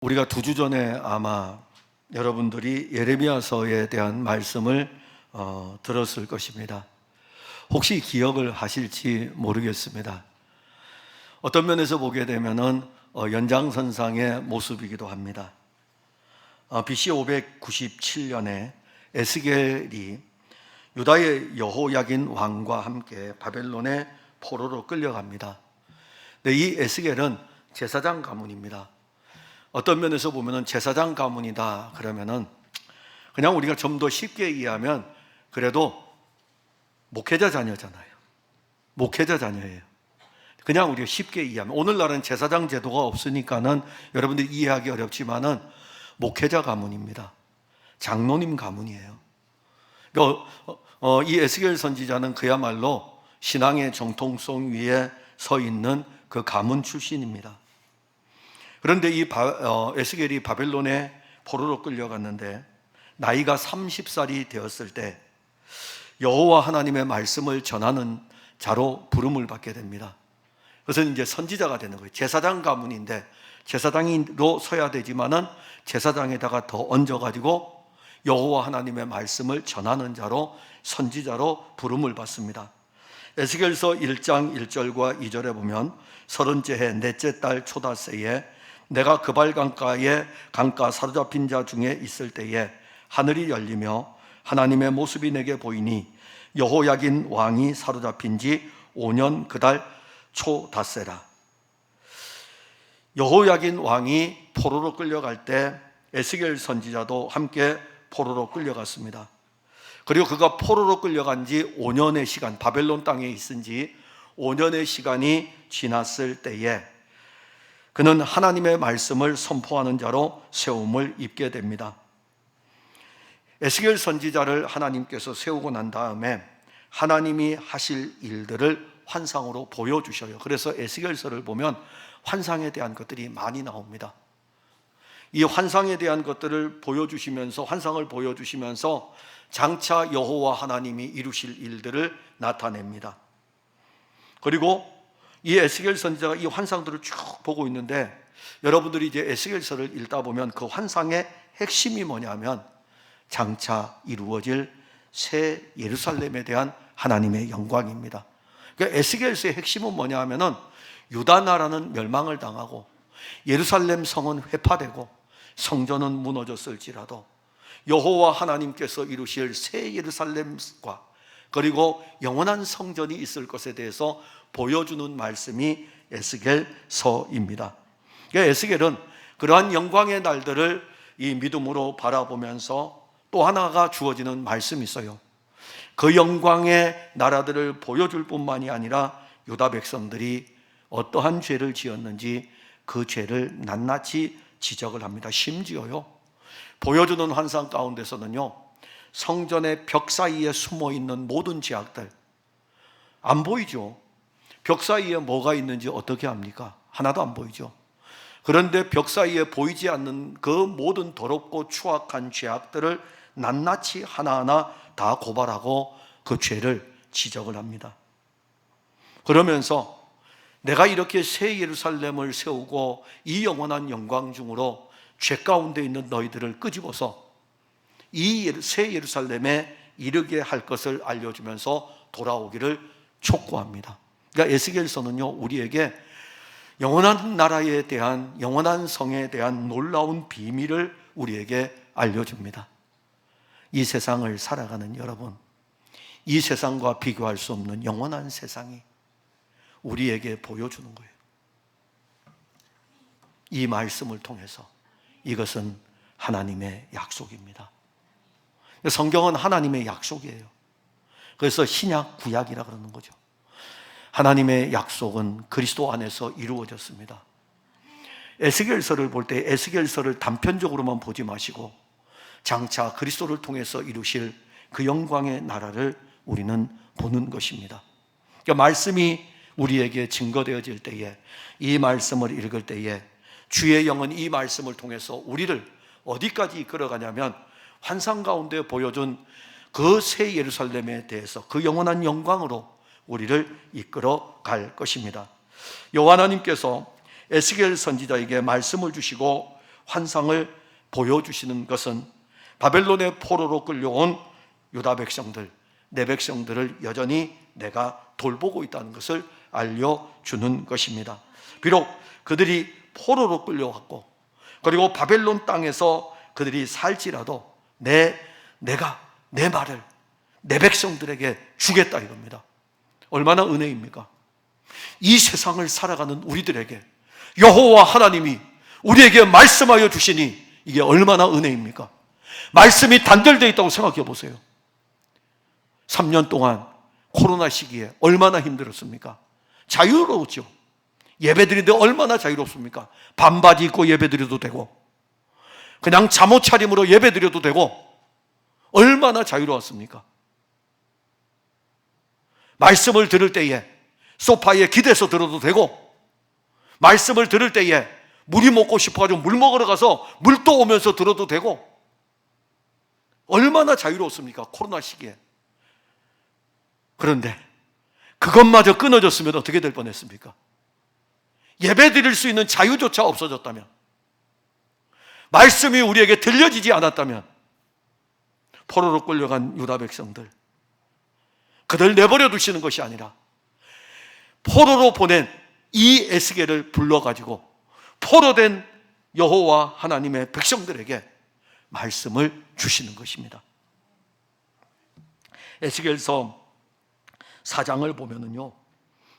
우리가 2주 전에 아마 여러분들이 예레미야서에 대한 말씀을 들었을 것입니다. 혹시 기억을 하실지 모르겠습니다. 어떤 면에서 보게 되면은 연장선상의 모습이기도 합니다. BC 597년에 에스겔이 유다의 여호야긴 왕과 함께 바벨론의 포로로 끌려갑니다. 근데 이 에스겔은 제사장 가문입니다. 어떤 면에서 보면은 제사장 가문이다 그러면은 그냥 우리가 좀 더 쉽게 이해하면 그래도 목회자 자녀잖아요. 목회자 자녀예요. 그냥 우리가 쉽게 이해하면 오늘날은 제사장 제도가 없으니까는 여러분들이 이해하기 어렵지만은 목회자 가문입니다. 장로님 가문이에요. 그러니까 이 에스겔 선지자는 그야말로 신앙의 정통성 위에 서 있는 그 가문 출신입니다. 그런데 이 에스겔이 바벨론에 포로로 끌려갔는데 나이가 30살이 되었을 때 여호와 하나님의 말씀을 전하는 자로 부름을 받게 됩니다. 그래서 이제 선지자가 되는 거예요. 제사장 가문인데 제사장으로 서야 되지만은 제사장에다가 더 얹어가지고 여호와 하나님의 말씀을 전하는 자로 선지자로 부름을 받습니다. 에스겔서 1장 1절과 2절에 보면 30째 해 넷째 달 초다새에 내가 그발 강가 사로잡힌 자 중에 있을 때에 하늘이 열리며 하나님의 모습이 내게 보이니 여호야긴 왕이 사로잡힌 지 5년 그달 초닷새라. 여호야긴 왕이 포로로 끌려갈 때 에스겔 선지자도 함께 포로로 끌려갔습니다. 그리고 그가 포로로 끌려간 지 5년의 시간, 바벨론 땅에 있은 지 5년의 시간이 지났을 때에 그는 하나님의 말씀을 선포하는 자로 세움을 입게 됩니다. 에스겔 선지자를 하나님께서 세우고 난 다음에 하나님이 하실 일들을 환상으로 보여주셔요. 그래서 에스겔서를 보면 환상에 대한 것들이 많이 나옵니다. 이 환상에 대한 것들을 보여주시면서 환상을 보여주시면서 장차 여호와 하나님이 이루실 일들을 나타냅니다. 그리고 이 에스겔 선지자가 이 환상들을 쭉 보고 있는데 여러분들이 이제 에스겔서를 읽다 보면 그 환상의 핵심이 뭐냐면 장차 이루어질 새 예루살렘에 대한 하나님의 영광입니다. 그러니까 에스겔서의 핵심은 뭐냐 하면은 유다 나라는 멸망을 당하고 예루살렘 성은 회파되고 성전은 무너졌을지라도 여호와 하나님께서 이루실 새 예루살렘과 그리고 영원한 성전이 있을 것에 대해서 보여주는 말씀이 에스겔서입니다. 그러니까 에스겔은 그러한 영광의 날들을 이 믿음으로 바라보면서 또 하나가 주어지는 말씀이 있어요. 그 영광의 나라들을 보여줄 뿐만이 아니라 유다 백성들이 어떠한 죄를 지었는지 그 죄를 낱낱이 지적을 합니다. 심지어요, 보여주는 환상 가운데서는요, 성전의 벽 사이에 숨어 있는 모든 죄악들 안 보이죠. 벽 사이에 뭐가 있는지 어떻게 합니까? 하나도 안 보이죠. 그런데 벽 사이에 보이지 않는 그 모든 더럽고 추악한 죄악들을 낱낱이 하나하나 다 고발하고 그 죄를 지적을 합니다. 그러면서 내가 이렇게 새 예루살렘을 세우고 이 영원한 영광 중으로 죄 가운데 있는 너희들을 끄집어서 이 새 예루살렘에 이르게 할 것을 알려주면서 돌아오기를 촉구합니다. 그러니까 에스겔서는요, 우리에게 영원한 나라에 대한, 영원한 성에 대한 놀라운 비밀을 우리에게 알려줍니다. 이 세상을 살아가는 여러분, 이 세상과 비교할 수 없는 영원한 세상이 우리에게 보여주는 거예요. 이 말씀을 통해서 이것은 하나님의 약속입니다. 성경은 하나님의 약속이에요. 그래서 신약, 구약이라 그러는 거죠. 하나님의 약속은 그리스도 안에서 이루어졌습니다. 에스겔서를 볼 때 에스겔서를 단편적으로만 보지 마시고 장차 그리스도를 통해서 이루실 그 영광의 나라를 우리는 보는 것입니다. 그러니까 말씀이 우리에게 증거되어질 때에, 이 말씀을 읽을 때에 주의 영은 이 말씀을 통해서 우리를 어디까지 이끌어가냐면 환상 가운데 보여준 그 새 예루살렘에 대해서 그 영원한 영광으로 우리를 이끌어 갈 것입니다. 여호와 하나님께서 에스겔 선지자에게 말씀을 주시고 환상을 보여주시는 것은 바벨론의 포로로 끌려온 유다 백성들, 내 백성들을 여전히 내가 돌보고 있다는 것을 알려주는 것입니다. 비록 그들이 포로로 끌려왔고 그리고 바벨론 땅에서 그들이 살지라도 내가 내 말을 내 백성들에게 주겠다 이겁니다. 얼마나 은혜입니까? 이 세상을 살아가는 우리들에게 여호와 하나님이 우리에게 말씀하여 주시니 이게 얼마나 은혜입니까? 말씀이 단절되어 있다고 생각해 보세요. 3년 동안 코로나 시기에 얼마나 힘들었습니까? 자유로웠죠. 예배드리는데 얼마나 자유롭습니까? 반바지 입고 예배드려도 되고 그냥 잠옷 차림으로 예배드려도 되고 얼마나 자유로웠습니까? 말씀을 들을 때에 소파에 기대서 들어도 되고 말씀을 들을 때에 물이 먹고 싶어가지고 물 먹으러 가서 물도 오면서 들어도 되고 얼마나 자유로웠습니까? 코로나 시기에. 그런데 그것마저 끊어졌으면 어떻게 될 뻔했습니까? 예배 드릴 수 있는 자유조차 없어졌다면, 말씀이 우리에게 들려지지 않았다면 포로로 끌려간 유다 백성들, 그들 내버려 두시는 것이 아니라 포로로 보낸 이 에스겔을 불러가지고 포로된 여호와 하나님의 백성들에게 말씀을 주시는 것입니다. 에스겔서 4장을 보면은요,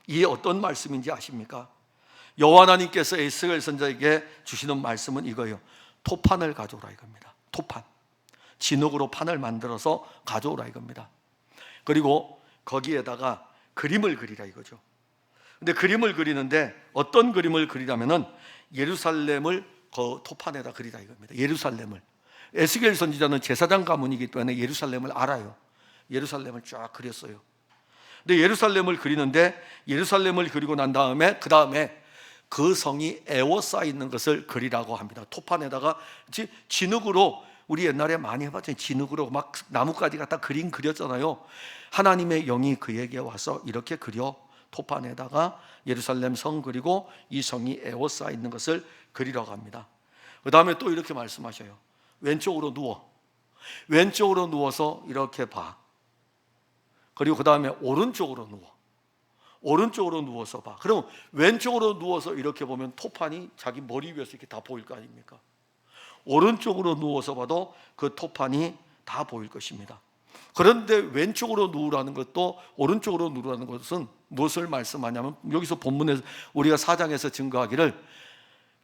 이게 어떤 말씀인지 아십니까? 여호와 하나님께서 에스겔 선지자에게 주시는 말씀은 이거예요. 토판을 가져오라 이겁니다. 토판, 진흙으로 판을 만들어서 가져오라 이겁니다. 그리고 거기에다가 그림을 그리라 이거죠. 근데 그림을 그리는데 어떤 그림을 그리라면은 예루살렘을 그 토판에다 그리라 이겁니다. 예루살렘을. 에스겔 선지자는 제사장 가문이기 때문에 예루살렘을 알아요. 예루살렘을 쫙 그렸어요. 근데 예루살렘을 그리는데 예루살렘을 그리고 난 다음에 그 성이 에워싸 있는 것을 그리라고 합니다. 토판에다가 진흙으로, 우리 옛날에 많이 해봤잖아요. 진흙으로 막 나뭇가지 갖다 그림 그렸잖아요. 하나님의 영이 그에게 와서 이렇게 그려 토판에다가 예루살렘 성 그리고 이 성이 에워싸 있는 것을 그리라고 합니다. 그 다음에 또 이렇게 말씀하셔요. 왼쪽으로 누워서 이렇게 봐. 그리고 그 다음에 오른쪽으로 누워서 봐. 그럼 왼쪽으로 누워서 이렇게 보면 토판이 자기 머리 위에서 이렇게 다 보일 거 아닙니까? 오른쪽으로 누워서 봐도 그 토판이 다 보일 것입니다. 그런데 왼쪽으로 누우라는 것도 오른쪽으로 누우라는 것은 무엇을 말씀하냐면, 여기서 본문에서 우리가 4장에서 증거하기를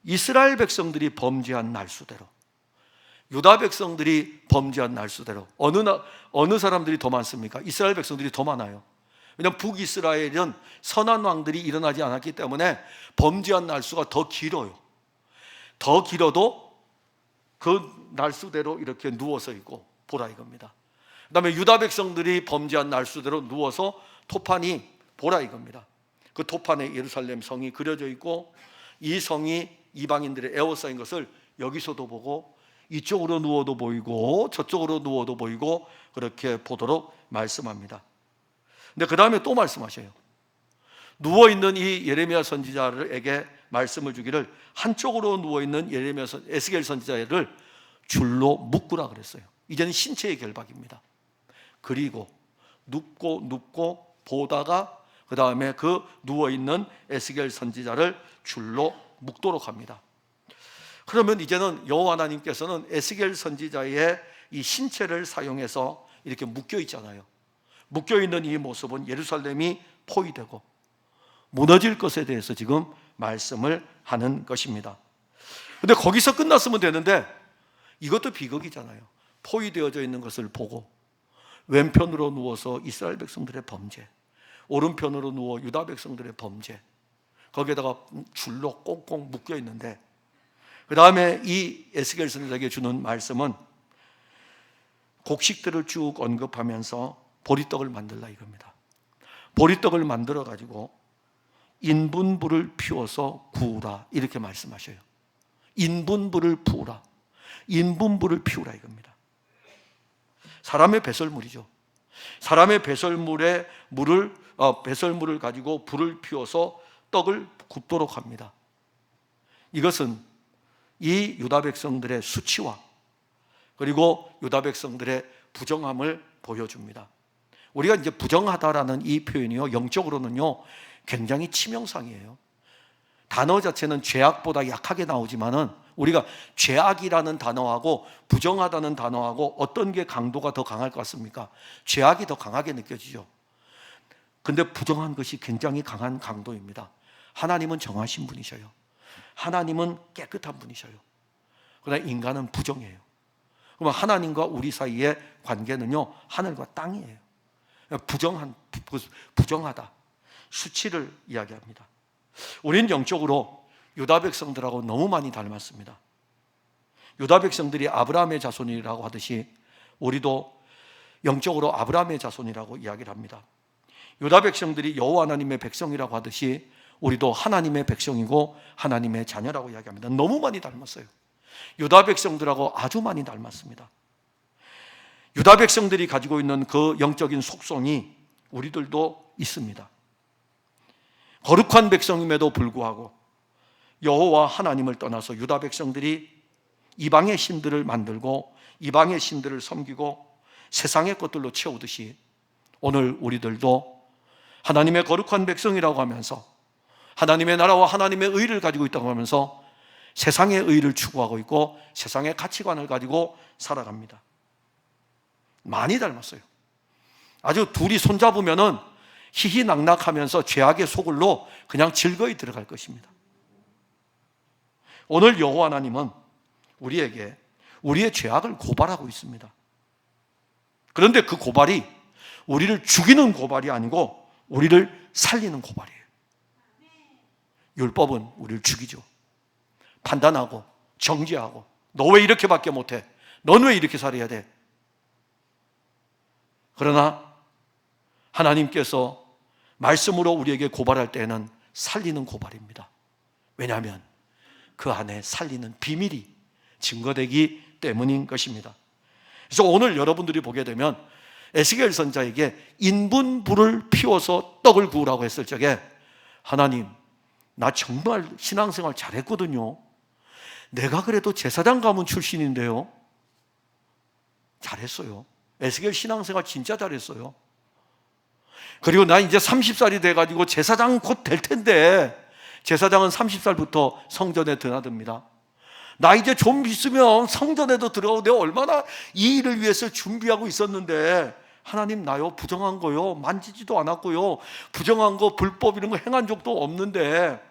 이스라엘 백성들이 범죄한 날수대로, 유다 백성들이 범죄한 날수대로 어느 사람들이 더 많습니까? 이스라엘 백성들이 더 많아요. 왜냐하면 북이스라엘은 선한 왕들이 일어나지 않았기 때문에 범죄한 날수가 더 길어요. 더 길어도 그 날수대로 이렇게 누워서 있고 보라 이겁니다. 그 다음에 유다 백성들이 범죄한 날수대로 누워서 토판이 보라 이겁니다. 그 토판에 예루살렘 성이 그려져 있고 이 성이 이방인들의 에워싸인 것을 여기서도 보고 이쪽으로 누워도 보이고 저쪽으로 누워도 보이고 그렇게 보도록 말씀합니다. 근데 그 다음에 또 말씀하셔요. 누워있는 이 예레미야 선지자에게 말씀을 주기를, 한쪽으로 누워있는 에스겔 선지자를 줄로 묶으라 그랬어요. 이제는 신체의 결박입니다. 그리고 눕고 보다가 그 다음에 그 누워있는 에스겔 선지자를 줄로 묶도록 합니다. 그러면 이제는 여호와 하나님께서는 에스겔 선지자의 이 신체를 사용해서 이렇게 묶여 있잖아요. 묶여 있는 이 모습은 예루살렘이 포위되고 무너질 것에 대해서 지금 말씀을 하는 것입니다. 근데 거기서 끝났으면 되는데 이것도 비극이잖아요. 포위되어져 있는 것을 보고 왼편으로 누워서 이스라엘 백성들의 범죄, 오른편으로 누워 유다 백성들의 범죄, 거기에다가 줄로 꽁꽁 묶여 있는데, 그 다음에 이 에스겔 선지자에게 주는 말씀은 곡식들을 쭉 언급하면서 보리떡을 만들라 이겁니다. 보리떡을 만들어 가지고 인분불을 피워서 구우라 이렇게 말씀하셔요. 인분불을 피우라 이겁니다. 사람의 배설물이죠. 사람의 배설물에 배설물을 가지고 불을 피워서 떡을 굽도록 합니다. 이것은 이 유다 백성들의 수치와 그리고 유다 백성들의 부정함을 보여줍니다. 우리가 이제 부정하다라는 이 표현이요, 영적으로는요 굉장히 치명상이에요. 단어 자체는 죄악보다 약하게 나오지만은 우리가 죄악이라는 단어하고 부정하다는 단어하고 어떤 게 강도가 더 강할 것 같습니까? 죄악이 더 강하게 느껴지죠. 근데 부정한 것이 굉장히 강한 강도입니다. 하나님은 정하신 분이셔요. 하나님은 깨끗한 분이셔요. 그러나 인간은 부정해요. 그럼 하나님과 우리 사이의 관계는요 하늘과 땅이에요. 부정하다, 수치를 이야기합니다. 우리는 영적으로 유다 백성들하고 너무 많이 닮았습니다. 유다 백성들이 아브라함의 자손이라고 하듯이 우리도 영적으로 아브라함의 자손이라고 이야기를 합니다. 유다 백성들이 여호와 하나님의 백성이라고 하듯이 우리도 하나님의 백성이고 하나님의 자녀라고 이야기합니다. 너무 많이 닮았어요. 유다 백성들하고 아주 많이 닮았습니다. 유다 백성들이 가지고 있는 그 영적인 속성이 우리들도 있습니다. 거룩한 백성임에도 불구하고 여호와 하나님을 떠나서 유다 백성들이 이방의 신들을 만들고 이방의 신들을 섬기고 세상의 것들로 채우듯이 오늘 우리들도 하나님의 거룩한 백성이라고 하면서 하나님의 나라와 하나님의 의를 가지고 있다고 하면서 세상의 의를 추구하고 있고 세상의 가치관을 가지고 살아갑니다. 많이 닮았어요. 아주 둘이 손잡으면은 희희낙낙하면서 죄악의 소굴로 그냥 즐거이 들어갈 것입니다. 오늘 여호와 하나님은 우리에게 우리의 죄악을 고발하고 있습니다. 그런데 그 고발이 우리를 죽이는 고발이 아니고 우리를 살리는 고발이에요. 율법은 우리를 죽이죠. 판단하고 정죄하고 너 왜 이렇게밖에 못해? 넌 왜 이렇게 살아야 돼? 그러나 하나님께서 말씀으로 우리에게 고발할 때에는 살리는 고발입니다. 왜냐하면 그 안에 살리는 비밀이 증거되기 때문인 것입니다. 그래서 오늘 여러분들이 보게 되면 에스겔 선지자에게 인분불을 피워서 떡을 구우라고 했을 적에 하나님, 나 정말 신앙생활 잘했거든요. 내가 그래도 제사장 가문 출신인데요. 잘했어요. 에스겔 신앙생활 진짜 잘했어요. 그리고 나 이제 30살이 돼가지고 제사장 곧 될 텐데 제사장은 30살부터 성전에 드나듭니다. 나 이제 좀 있으면 성전에도 들어가고 내가 얼마나 이 일을 위해서 준비하고 있었는데 하나님 나요 부정한 거요 만지지도 않았고요 부정한 거 불법 이런 거 행한 적도 없는데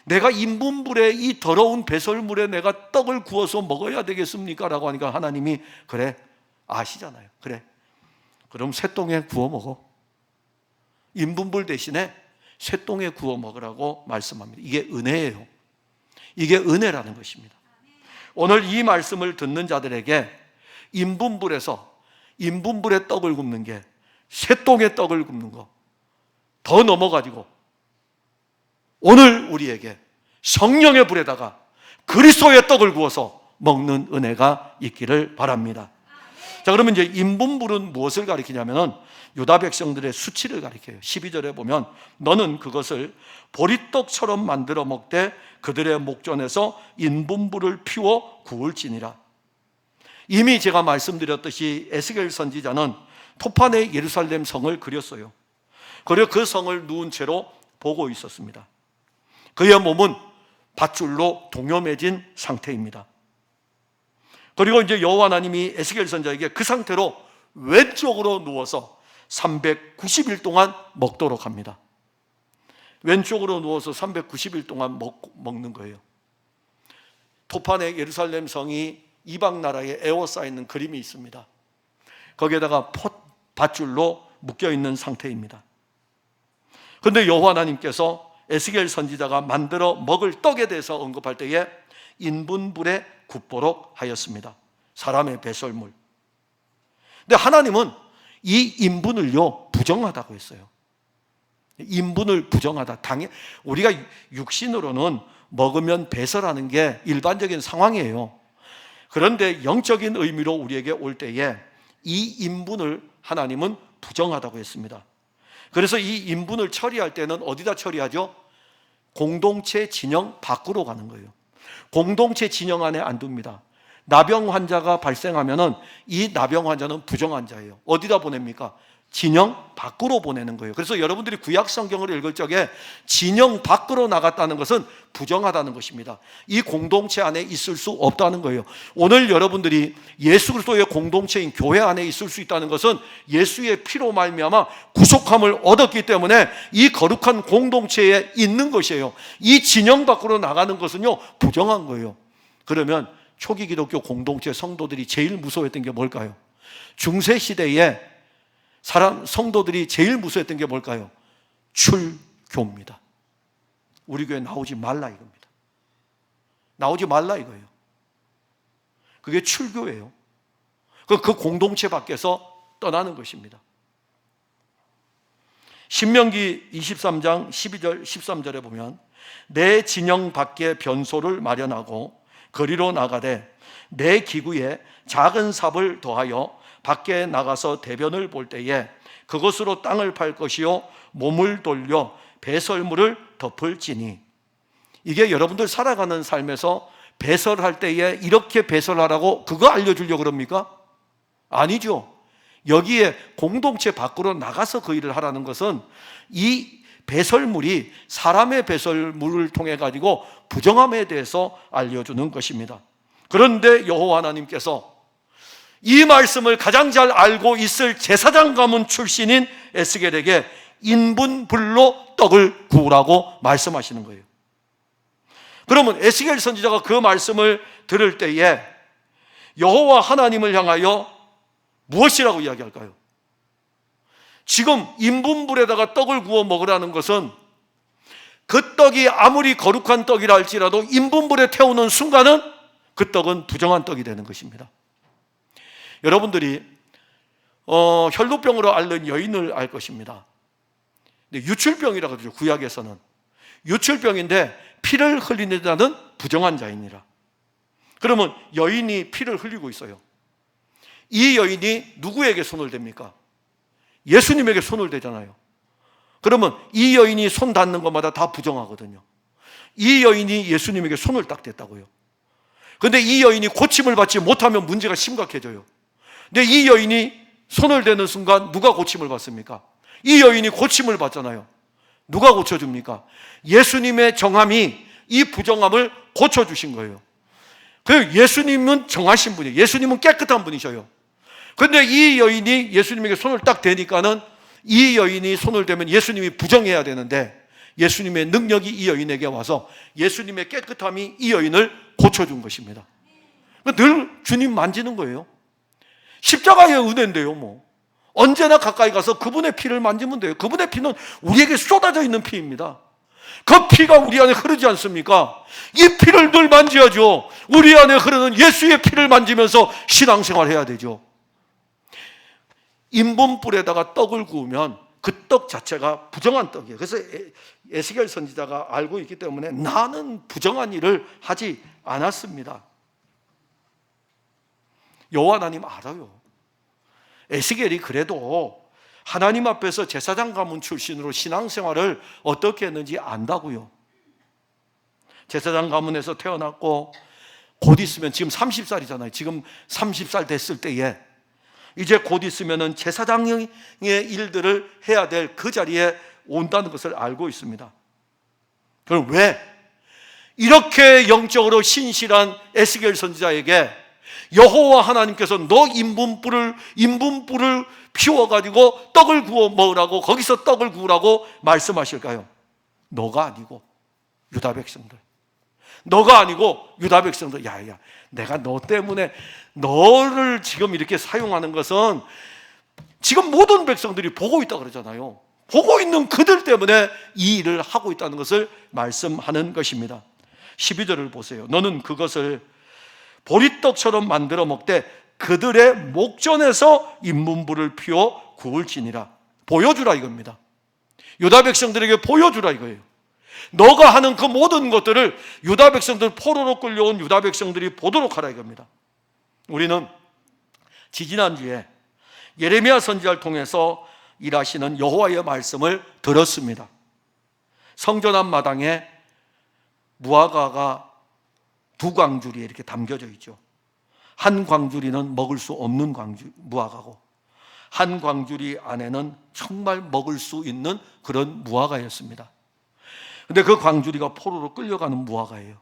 내가 인분불에 이 더러운 배설물에 내가 떡을 구워서 먹어야 되겠습니까? 라고 하니까 하나님이 그래 아시잖아요. 그래 그럼 쇠똥에 구워 먹어. 인분불 대신에 쇠똥에 구워 먹으라고 말씀합니다. 이게 은혜예요. 이게 은혜라는 것입니다. 오늘 이 말씀을 듣는 자들에게 인분불에 떡을 굽는 게 쇠똥에 떡을 굽는 거 더 넘어가지고 오늘 우리에게 성령의 불에다가 그리스도의 떡을 구워서 먹는 은혜가 있기를 바랍니다. 자, 그러면 이제 인분불은 무엇을 가리키냐면은 유다 백성들의 수치를 가리켜요. 12절에 보면 너는 그것을 보리떡처럼 만들어 먹되 그들의 목전에서 인분불을 피워 구울지니라. 이미 제가 말씀드렸듯이 에스겔 선지자는 토판의 예루살렘 성을 그렸어요. 그리고 그 성을 누운 채로 보고 있었습니다. 그의 몸은 밧줄로 동여매진 상태입니다. 그리고 이제 여호와 하나님이 에스겔 선지자에게 그 상태로 왼쪽으로 누워서 390일 동안 먹도록 합니다. 왼쪽으로 누워서 390일 동안 먹는 거예요. 토판의 예루살렘 성이 이방 나라에 에워싸여 있는 그림이 있습니다. 거기에다가 밧줄로 묶여있는 상태입니다. 그런데 여호와 하나님께서 에스겔 선지자가 만들어 먹을 떡에 대해서 언급할 때에 인분불에 굽도록 하였습니다. 사람의 배설물. 근데 하나님은 이 인분을요 부정하다고 했어요. 인분을 부정하다. 우리가 육신으로는 먹으면 배설하는 게 일반적인 상황이에요. 그런데 영적인 의미로 우리에게 올 때에 이 인분을 하나님은 부정하다고 했습니다. 그래서 이 인분을 처리할 때는 어디다 처리하죠? 공동체 진영 밖으로 가는 거예요. 공동체 진영 안에 안 둡니다. 나병 환자가 발생하면은 이 나병 환자는 부정 환자예요. 어디다 보냅니까? 진영 밖으로 보내는 거예요. 그래서 여러분들이 구약 성경을 읽을 적에 진영 밖으로 나갔다는 것은 부정하다는 것입니다. 이 공동체 안에 있을 수 없다는 거예요. 오늘 여러분들이 예수 그리스도의 공동체인 교회 안에 있을 수 있다는 것은 예수의 피로 말미암아 구속함을 얻었기 때문에 이 거룩한 공동체에 있는 것이에요. 이 진영 밖으로 나가는 것은요, 부정한 거예요. 그러면 초기 기독교 공동체 성도들이 제일 무서워했던 게 뭘까요? 중세 시대에 성도들이 제일 무서워했던 게 뭘까요? 출교입니다. 우리 교회 나오지 말라 이겁니다. 나오지 말라 이거예요. 그게 출교예요. 그 공동체 밖에서 떠나는 것입니다. 신명기 23장 12절 13절에 보면 내 진영 밖에 변소를 마련하고 거리로 나가되 내 기구에 작은 삽을 더하여 밖에 나가서 대변을 볼 때에 그것으로 땅을 팔 것이요 몸을 돌려 배설물을 덮을지니. 이게 여러분들 살아가는 삶에서 배설할 때에 이렇게 배설하라고 그거 알려주려고 그럽니까? 아니죠. 여기에 공동체 밖으로 나가서 그 일을 하라는 것은 이 배설물이 사람의 배설물을 통해 가지고 부정함에 대해서 알려주는 것입니다. 그런데 여호와 하나님께서 이 말씀을 가장 잘 알고 있을 제사장 가문 출신인 에스겔에게 인분불로 떡을 구우라고 말씀하시는 거예요. 그러면 에스겔 선지자가 그 말씀을 들을 때에 여호와 하나님을 향하여 무엇이라고 이야기할까요? 지금 인분불에다가 떡을 구워 먹으라는 것은 그 떡이 아무리 거룩한 떡이라 할지라도 인분불에 태우는 순간은 그 떡은 부정한 떡이 되는 것입니다. 여러분들이 혈루병으로 앓는 여인을 알 것입니다. 근데 유출병이라고 그러죠. 구약에서는 유출병인데 피를 흘리는 자는 부정한 자이니라. 그러면 여인이 피를 흘리고 있어요. 이 여인이 누구에게 손을 댑니까? 예수님에게 손을 대잖아요. 그러면 이 여인이 손 닿는 것마다 다 부정하거든요. 이 여인이 예수님에게 손을 딱 댔다고요. 그런데 이 여인이 고침을 받지 못하면 문제가 심각해져요. 근데 이 여인이 손을 대는 순간 누가 고침을 받습니까? 이 여인이 고침을 받잖아요. 누가 고쳐줍니까? 예수님의 정함이 이 부정함을 고쳐주신 거예요. 그리고 예수님은 정하신 분이에요. 예수님은 깨끗한 분이셔요. 그런데 이 여인이 예수님에게 손을 딱 대니까는 이 여인이 손을 대면 예수님이 부정해야 되는데 예수님의 능력이 이 여인에게 와서 예수님의 깨끗함이 이 여인을 고쳐준 것입니다. 늘 주님 만지는 거예요. 십자가의 은혜인데요, 뭐. 언제나 가까이 가서 그분의 피를 만지면 돼요. 그분의 피는 우리에게 쏟아져 있는 피입니다. 그 피가 우리 안에 흐르지 않습니까? 이 피를 늘 만져야죠. 우리 안에 흐르는 예수의 피를 만지면서 신앙생활 해야 되죠. 인분불에다가 떡을 구우면 그 떡 자체가 부정한 떡이에요. 그래서 에스겔 선지자가 알고 있기 때문에 나는 부정한 일을 하지 않았습니다. 여호와 하나님 알아요. 에스겔이 그래도 하나님 앞에서 제사장 가문 출신으로 신앙생활을 어떻게 했는지 안다고요. 제사장 가문에서 태어났고 곧 있으면 지금 30살이잖아요. 지금 30살 됐을 때에 이제 곧 있으면 제사장의 일들을 해야 될 그 자리에 온다는 것을 알고 있습니다. 그럼 왜 이렇게 영적으로 신실한 에스겔 선지자에게 여호와 하나님께서 너 인분불을 피워가지고 떡을 구워 먹으라고 거기서 떡을 구우라고 말씀하실까요? 너가 아니고 유다 백성들, 너가 아니고 유다 백성들. 야야, 내가 너 때문에 너를 지금 이렇게 사용하는 것은 지금 모든 백성들이 보고 있다 그러잖아요. 보고 있는 그들 때문에 이 일을 하고 있다는 것을 말씀하는 것입니다. 12절을 보세요. 너는 그것을 보리떡처럼 만들어 먹되 그들의 목전에서 인분불을 피워 구울지니라. 보여주라 이겁니다. 유다 백성들에게 보여주라 이거예요. 너가 하는 그 모든 것들을 유다 백성들, 포로로 끌려온 유다 백성들이 보도록 하라 이겁니다. 우리는 지지난주에 예레미야 선지자를 통해서 일하시는 여호와의 말씀을 들었습니다. 성전 앞마당에 무화과가 두 광주리에 이렇게 담겨져 있죠. 한 광주리는 먹을 수 없는 무화과고, 한 광주리 안에는 정말 먹을 수 있는 그런 무화과였습니다. 근데 그 광주리가 포로로 끌려가는 무화과예요.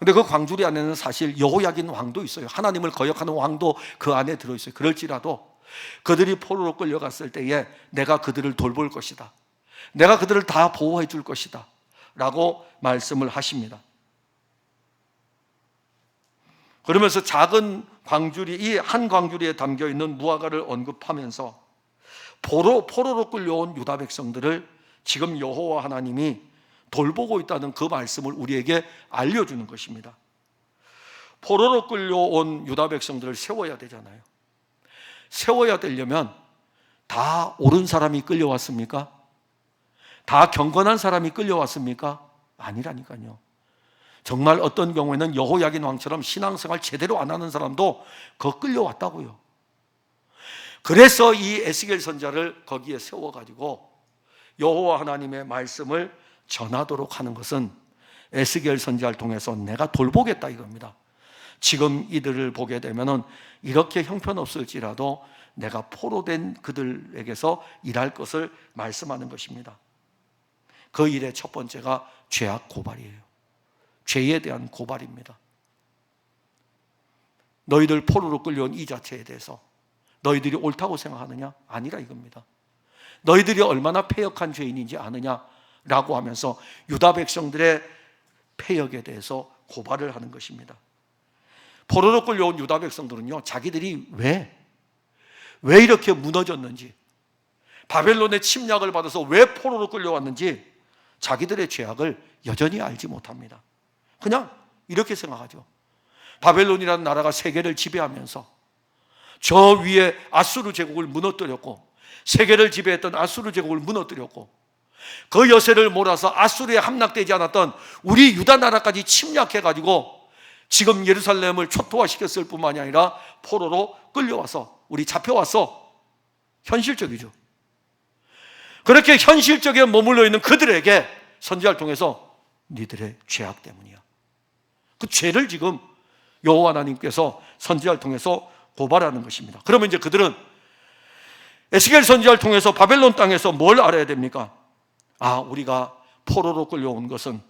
근데 그 광주리 안에는 사실 여호야긴 왕도 있어요. 하나님을 거역하는 왕도 그 안에 들어있어요. 그럴지라도 그들이 포로로 끌려갔을 때에 내가 그들을 돌볼 것이다, 내가 그들을 다 보호해 줄 것이다 라고 말씀을 하십니다. 그러면서 작은 광주리, 이 한 광주리에 담겨있는 무화과를 언급하면서 포로로 끌려온 유다 백성들을 지금 여호와 하나님이 돌보고 있다는 그 말씀을 우리에게 알려주는 것입니다. 포로로 끌려온 유다 백성들을 세워야 되잖아요. 세워야 되려면 다 옳은 사람이 끌려왔습니까? 다 경건한 사람이 끌려왔습니까? 아니라니까요. 정말 어떤 경우에는 여호야긴 왕처럼 신앙생활 제대로 안 하는 사람도 그 끌려왔다고요. 그래서 이 에스겔 선지자를 거기에 세워가지고 여호와 하나님의 말씀을 전하도록 하는 것은 에스겔 선지자를 통해서 내가 돌보겠다 이겁니다. 지금 이들을 보게 되면은 이렇게 형편없을지라도 내가 포로된 그들에게서 일할 것을 말씀하는 것입니다. 그 일의 첫 번째가 죄악 고발이에요. 죄에 대한 고발입니다. 너희들 포로로 끌려온 이 자체에 대해서 너희들이 옳다고 생각하느냐? 아니라 이겁니다. 너희들이 얼마나 패역한 죄인인지 아느냐라고 하면서 유다 백성들의 패역에 대해서 고발을 하는 것입니다. 포로로 끌려온 유다 백성들은요, 자기들이 왜 이렇게 무너졌는지, 바벨론의 침략을 받아서 왜 포로로 끌려왔는지 자기들의 죄악을 여전히 알지 못합니다. 그냥 이렇게 생각하죠. 바벨론이라는 나라가 세계를 지배하면서 저 위에 아수르 제국을 무너뜨렸고, 세계를 지배했던 아수르 제국을 무너뜨렸고, 그 여세를 몰아서 아수르에 함락되지 않았던 우리 유다 나라까지 침략해가지고 지금 예루살렘을 초토화시켰을 뿐만이 아니라 포로로 끌려와서 우리 잡혀와서, 현실적이죠. 그렇게 현실적에 머물러 있는 그들에게 선지자를 통해서 니들의 죄악 때문이야, 그 죄를 지금 여호와 하나님께서 선지자를 통해서 고발하는 것입니다. 그러면 이제 그들은 에스겔 선지자를 통해서 바벨론 땅에서 뭘 알아야 됩니까? 우리가 포로로 끌려온 것은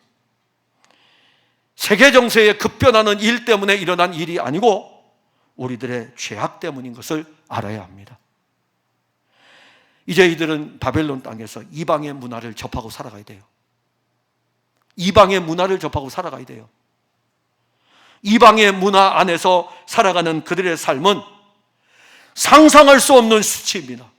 세계 정세에 급변하는 일 때문에 일어난 일이 아니고 우리들의 죄악 때문인 것을 알아야 합니다. 이제 이들은 바벨론 땅에서 이방의 문화를 접하고 살아가야 돼요. 이방의 문화를 접하고 살아가야 돼요. 이방의 문화 안에서 살아가는 그들의 삶은 상상할 수 없는 수치입니다.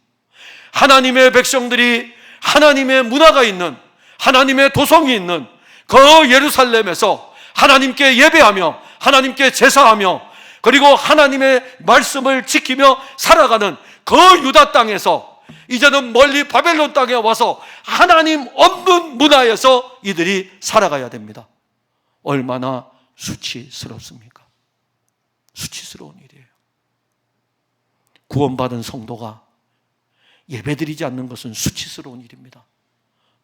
하나님의 백성들이 하나님의 문화가 있는, 하나님의 도성이 있는 그 예루살렘에서 하나님께 예배하며 하나님께 제사하며 그리고 하나님의 말씀을 지키며 살아가는 그 유다 땅에서 이제는 멀리 바벨론 땅에 와서 하나님 없는 문화에서 이들이 살아가야 됩니다. 얼마나 수치스럽습니까? 수치스러운 일이에요. 구원받은 성도가 예배드리지 않는 것은 수치스러운 일입니다.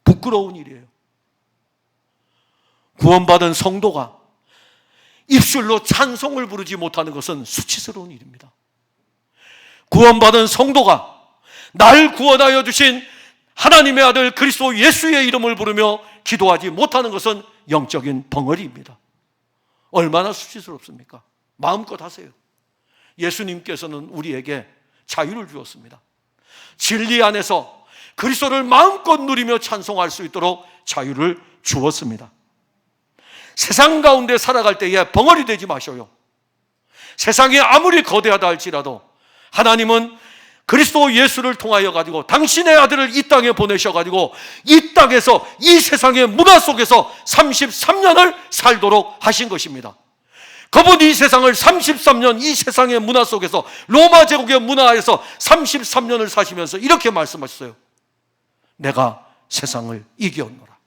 부끄러운 일이에요. 구원받은 성도가 입술로 찬송을 부르지 못하는 것은 수치스러운 일입니다. 구원받은 성도가 날 구원하여 주신 하나님의 아들 그리스도 예수의 이름을 부르며 기도하지 못하는 것은 영적인 벙어리입니다. 얼마나 수치스럽습니까? 마음껏 하세요. 예수님께서는 우리에게 자유를 주었습니다. 진리 안에서 그리스도를 마음껏 누리며 찬송할 수 있도록 자유를 주었습니다. 세상 가운데 살아갈 때에 벙어리 되지 마셔요. 세상이 아무리 거대하다 할지라도 하나님은 그리스도 예수를 통하여 가지고 당신의 아들을 이 땅에 보내셔 가지고 이 땅에서 이 세상의 문화 속에서 33년을 살도록 하신 것입니다. 그분이 이 세상을 33년 이 세상의 문화 속에서 로마 제국의 문화에서 33년을 사시면서 이렇게 말씀하셨어요. 내가 세상을 이겼노라.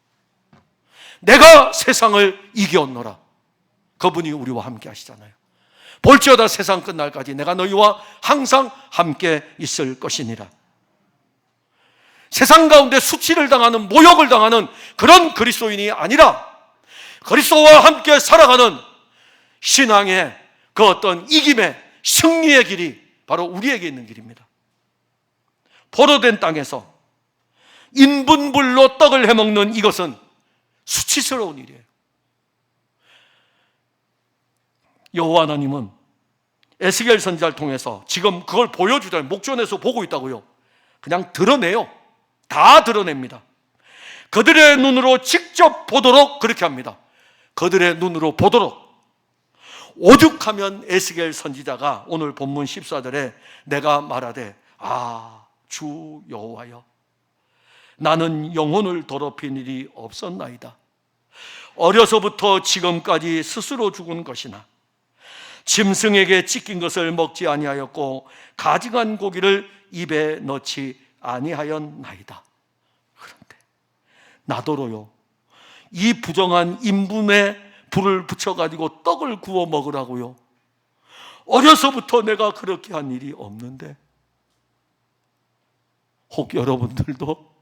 내가 세상을 이겼노라. 그분이 우리와 함께 하시잖아요. 볼지어다 세상 끝날까지 내가 너희와 항상 함께 있을 것이니라. 세상 가운데 수치를 당하는, 모욕을 당하는 그런 그리스도인이 아니라 그리스도와 함께 살아가는 신앙의 그 어떤 이김의 승리의 길이 바로 우리에게 있는 길입니다. 포로된 땅에서 인분불로 떡을 해먹는 이것은 수치스러운 일이에요. 여호와 하나님은 에스겔 선지자를 통해서 지금 그걸 보여주잖아요. 목전에서 보고 있다고요. 그냥 드러내요. 다 드러냅니다. 그들의 눈으로 직접 보도록 그렇게 합니다. 그들의 눈으로 보도록. 오죽하면 에스겔 선지자가 오늘 본문 14절에 내가 말하되 주 여호와여, 나는 영혼을 더럽힌 일이 없었나이다. 어려서부터 지금까지 스스로 죽은 것이나 짐승에게 찢긴 것을 먹지 아니하였고 가증한 고기를 입에 넣지 아니하였나이다. 그런데 나더러요, 이 부정한 인분에 불을 붙여가지고 떡을 구워 먹으라고요. 어려서부터 내가 그렇게 한 일이 없는데, 혹 여러분들도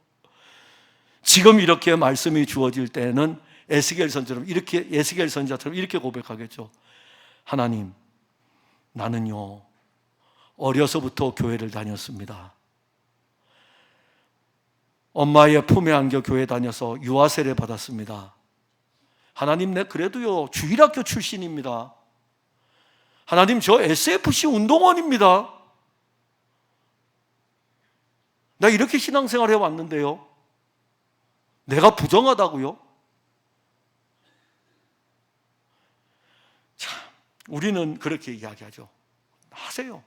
지금 이렇게 말씀이 주어질 때는 에스겔 선지자처럼 이렇게 고백하겠죠. 하나님, 나는요 어려서부터 교회를 다녔습니다. 엄마의 품에 안겨 교회 다녀서 유아 세례 받았습니다. 하나님, 내 그래도요 주일학교 출신입니다. 하나님, 저 SFC 운동원입니다. 나 이렇게 신앙생활 해왔는데요, 내가 부정하다고요? 참, 우리는 그렇게 이야기하죠. 하세요.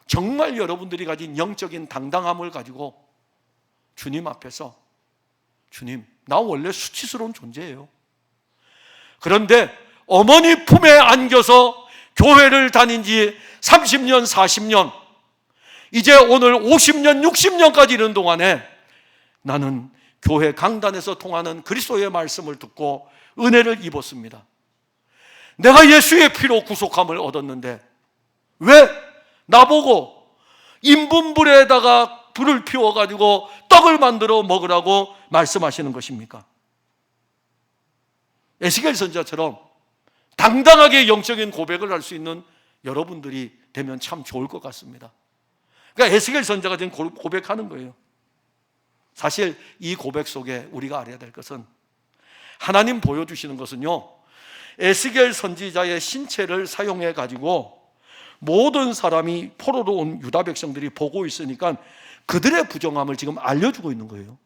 정말 여러분들이 가진 영적인 당당함을 가지고 주님 앞에서, 주님, 나 원래 수치스러운 존재예요. 그런데 어머니 품에 안겨서 교회를 다닌 지 30년, 40년, 이제 오늘 50년, 60년까지 이르는 동안에 나는 교회 강단에서 통하는 그리스도의 말씀을 듣고 은혜를 입었습니다. 내가 예수의 피로 구속함을 얻었는데 왜 나보고 인분불에다가 불을 피워가지고 떡을 만들어 먹으라고 말씀하시는 것입니까? 에스겔 선지자처럼 당당하게 영적인 고백을 할 수 있는 여러분들이 되면 참 좋을 것 같습니다. 그러니까 에스겔 선지자가 지금 고백하는 거예요. 사실 이 고백 속에 우리가 알아야 될 것은, 하나님 보여주시는 것은요, 에스겔 선지자의 신체를 사용해 가지고 모든 사람이 포로로 온 유다 백성들이 보고 있으니까 그들의 부정함을 지금 알려주고 있는 거예요.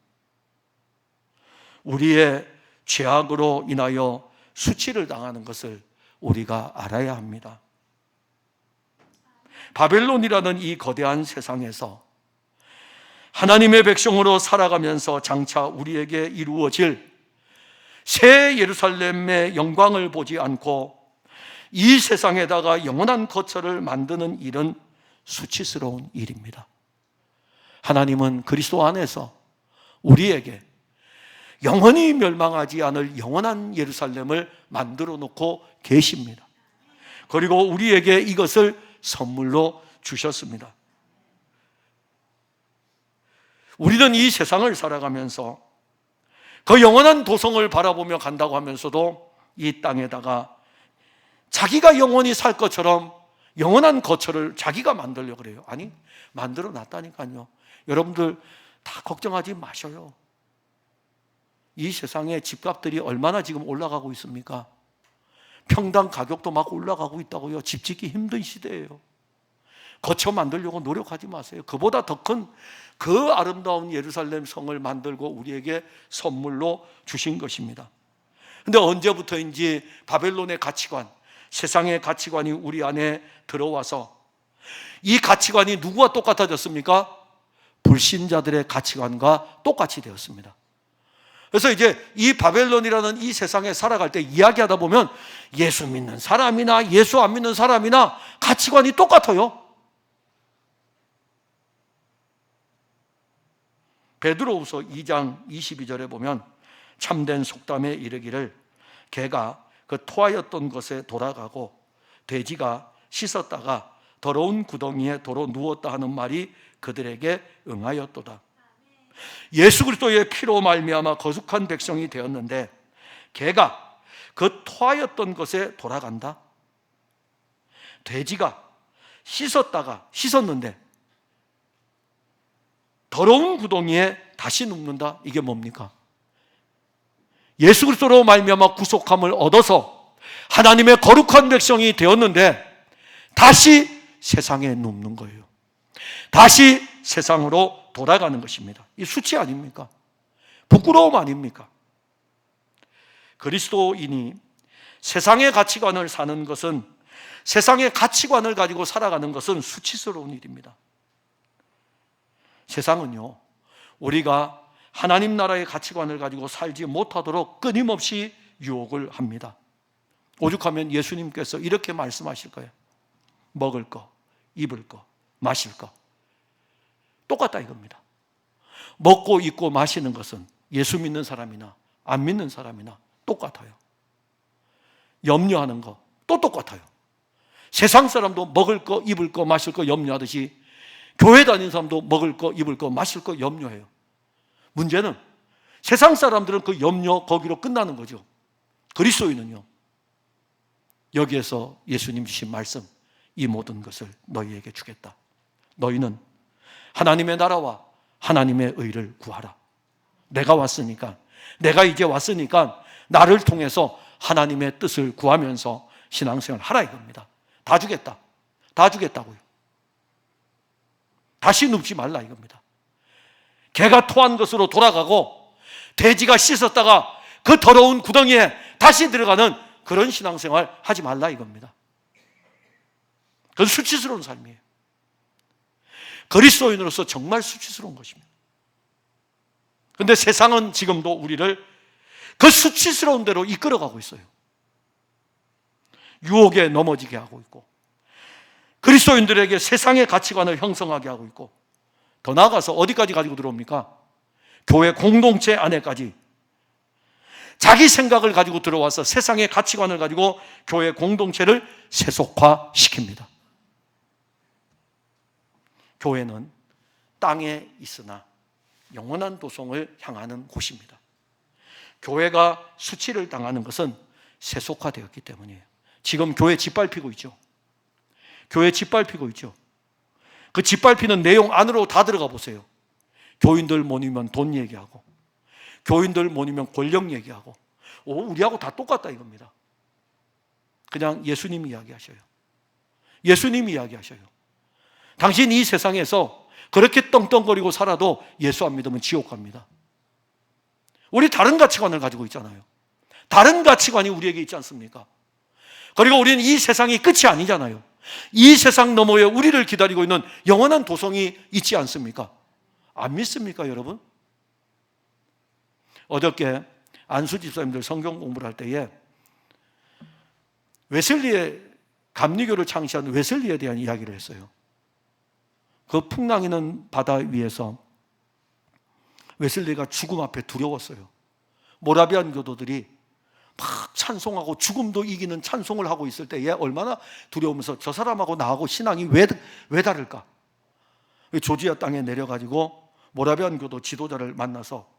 우리의 죄악으로 인하여 수치를 당하는 것을 우리가 알아야 합니다. 바벨론이라는 이 거대한 세상에서 하나님의 백성으로 살아가면서 장차 우리에게 이루어질 새 예루살렘의 영광을 보지 않고 이 세상에다가 영원한 거처를 만드는 일은 수치스러운 일입니다. 하나님은 그리스도 안에서 우리에게 영원히 멸망하지 않을 영원한 예루살렘을 만들어 놓고 계십니다. 그리고 우리에게 이것을 선물로 주셨습니다. 우리는 이 세상을 살아가면서 그 영원한 도성을 바라보며 간다고 하면서도 이 땅에다가 자기가 영원히 살 것처럼 영원한 거처를 자기가 만들려고 그래요. 아니, 만들어 놨다니까요. 여러분들 다 걱정하지 마셔요. 이 세상에 집값들이 얼마나 지금 올라가고 있습니까? 평당 가격도 막 올라가고 있다고요. 집 짓기 힘든 시대예요. 거처 만들려고 노력하지 마세요. 그보다 더 큰 그 아름다운 예루살렘 성을 만들고 우리에게 선물로 주신 것입니다. 그런데 언제부터인지 바벨론의 가치관, 세상의 가치관이 우리 안에 들어와서 이 가치관이 누구와 똑같아졌습니까? 불신자들의 가치관과 똑같이 되었습니다. 그래서 이제 이 바벨론이라는 이 세상에 살아갈 때 이야기하다 보면 예수 믿는 사람이나 예수 안 믿는 사람이나 가치관이 똑같아요. 베드로후서 2장 22절에 보면 참된 속담에 이르기를 개가 그 토하였던 것에 돌아가고 돼지가 씻었다가 더러운 구덩이에 도로 누웠다 하는 말이 그들에게 응하였도다. 예수 그리스도의 피로 말미암아 거룩한 백성이 되었는데 개가 그 토하였던 것에 돌아간다. 돼지가 씻었는데 더러운 구덩이에 다시 눕는다. 이게 뭡니까? 예수 그리스도로 말미암아 구속함을 얻어서 하나님의 거룩한 백성이 되었는데 다시 세상에 눕는 거예요. 다시 세상으로 돌아가는 것입니다. 이 수치 아닙니까? 부끄러움 아닙니까? 그리스도인이 세상의 가치관을 사는 것은, 세상의 가치관을 가지고 살아가는 것은 수치스러운 일입니다. 세상은요, 우리가 하나님 나라의 가치관을 가지고 살지 못하도록 끊임없이 유혹을 합니다. 오죽하면 예수님께서 이렇게 말씀하실 거예요. 먹을 거, 입을 거, 마실 거 똑같다 이겁니다. 먹고 입고 마시는 것은 예수 믿는 사람이나 안 믿는 사람이나 똑같아요. 염려하는 거 또 똑같아요. 세상 사람도 먹을 거, 입을 거, 마실 거 염려하듯이 교회 다니는 사람도 먹을 거, 입을 거, 마실 거 염려해요. 문제는 세상 사람들은 그 염려 거기로 끝나는 거죠. 그리스도인은요, 여기에서 예수님 주신 말씀, 이 모든 것을 너희에게 주겠다. 너희는 하나님의 나라와 하나님의 의를 구하라. 내가 이제 왔으니까 나를 통해서 하나님의 뜻을 구하면서 신앙생활을 하라 이겁니다. 다 주겠다. 다 주겠다고요. 다시 눕지 말라 이겁니다. 개가 토한 것으로 돌아가고 돼지가 씻었다가 그 더러운 구덩이에 다시 들어가는 그런 신앙생활 하지 말라 이겁니다. 그건 수치스러운 삶이에요. 그리스도인으로서 정말 수치스러운 것입니다. 그런데 세상은 지금도 우리를 그 수치스러운 대로 이끌어가고 있어요. 유혹에 넘어지게 하고 있고, 그리스도인들에게 세상의 가치관을 형성하게 하고 있고, 더 나아가서 어디까지 가지고 들어옵니까? 교회 공동체 안에까지 자기 생각을 가지고 들어와서 세상의 가치관을 가지고 교회 공동체를 세속화시킵니다. 교회는 땅에 있으나 영원한 도성을 향하는 곳입니다. 교회가 수치를 당하는 것은 세속화되었기 때문이에요. 지금 교회 짓밟히고 있죠. 교회 짓밟히고 있죠. 그 짓밟히는 내용 안으로 다 들어가 보세요. 교인들 모이면 돈 얘기하고, 교인들 모이면 권력 얘기하고, 우리하고 다 똑같다 이겁니다. 그냥 예수님 이야기하셔요. 예수님 이야기하셔요. 당신 이 세상에서 그렇게 떵떵거리고 살아도 예수 안 믿으면 지옥 갑니다. 우리 다른 가치관을 가지고 있잖아요. 다른 가치관이 우리에게 있지 않습니까? 그리고 우리는 이 세상이 끝이 아니잖아요. 이 세상 너머에 우리를 기다리고 있는 영원한 도성이 있지 않습니까? 안 믿습니까, 여러분? 어저께 안수 집사님들 성경 공부를 할 때에 웨슬리의 감리교를 창시한 웨슬리에 대한 이야기를 했어요. 그 풍랑이는 바다 위에서 웨슬리가 죽음 앞에 두려웠어요. 모라비안 교도들이 막 찬송하고 죽음도 이기는 찬송을 하고 있을 때에 얼마나 두려우면서 저 사람하고 나하고 신앙이 왜 다를까? 조지아 땅에 내려가지고 모라비안 교도 지도자를 만나서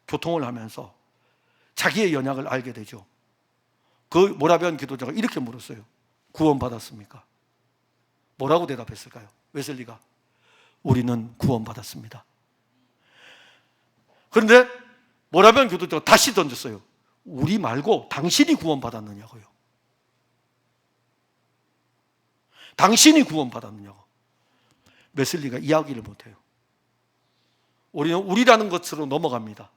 교통을 하면서 자기의 연약을 알게 되죠. 그 모라비안 지도자가 이렇게 물었어요. 구원받았습니까? 뭐라고 대답했을까요? 웨슬리가 우리는 구원받았습니다. 그런데 모라비안 교도자가 다시 던졌어요. 우리 말고 당신이 구원받았느냐고요. 당신이 구원받았느냐고. 웨슬리가 이야기를 못해요. 우리는 우리라는 것으로 넘어갑니다.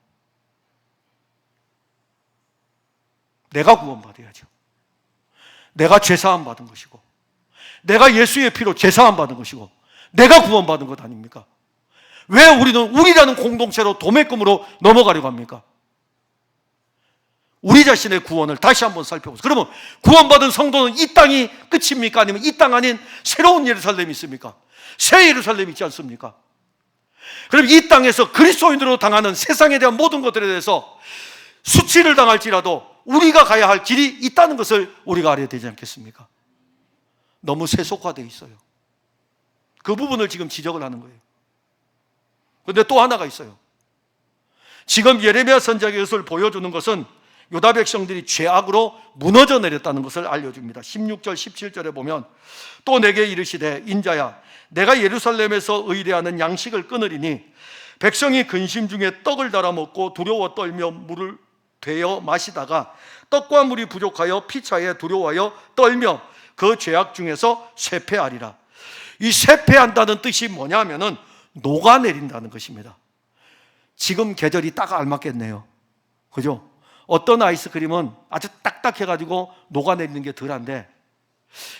내가 구원받아야죠. 내가 죄사함 받은 것이고, 내가 예수의 피로 죄사함 받은 것이고, 내가 구원받은 것 아닙니까? 왜 우리는 우리라는 공동체로 도매금으로 넘어가려고 합니까? 우리 자신의 구원을 다시 한번 살펴보세요. 그러면 구원받은 성도는 이 땅이 끝입니까? 아니면 이 땅 아닌 새로운 예루살렘이 있습니까? 새 예루살렘이 있지 않습니까? 그럼 이 땅에서 그리스도인으로 당하는 세상에 대한 모든 것들에 대해서 수치를 당할지라도 우리가 가야 할 길이 있다는 것을 우리가 알아야 되지 않겠습니까? 너무 세속화되어 있어요. 그 부분을 지금 지적을 하는 거예요. 그런데 또 하나가 있어요. 지금 예레미야 선지자가 이것을 보여주는 것은 유다 백성들이 죄악으로 무너져 내렸다는 것을 알려줍니다. 16절 17절에 보면 또 내게 이르시되 인자야 내가 예루살렘에서 의뢰하는 양식을 끊으리니 백성이 근심 중에 떡을 달아 먹고 두려워 떨며 물을 되어 마시다가 떡과 물이 부족하여 피차에 두려워하여 떨며 그 죄악 중에서 쇠폐하리라. 이 쇠폐한다는 뜻이 뭐냐면은 녹아내린다는 것입니다. 지금 계절이 딱 알맞겠네요. 그죠? 어떤 아이스크림은 아주 딱딱해가지고 녹아내리는 게 덜한데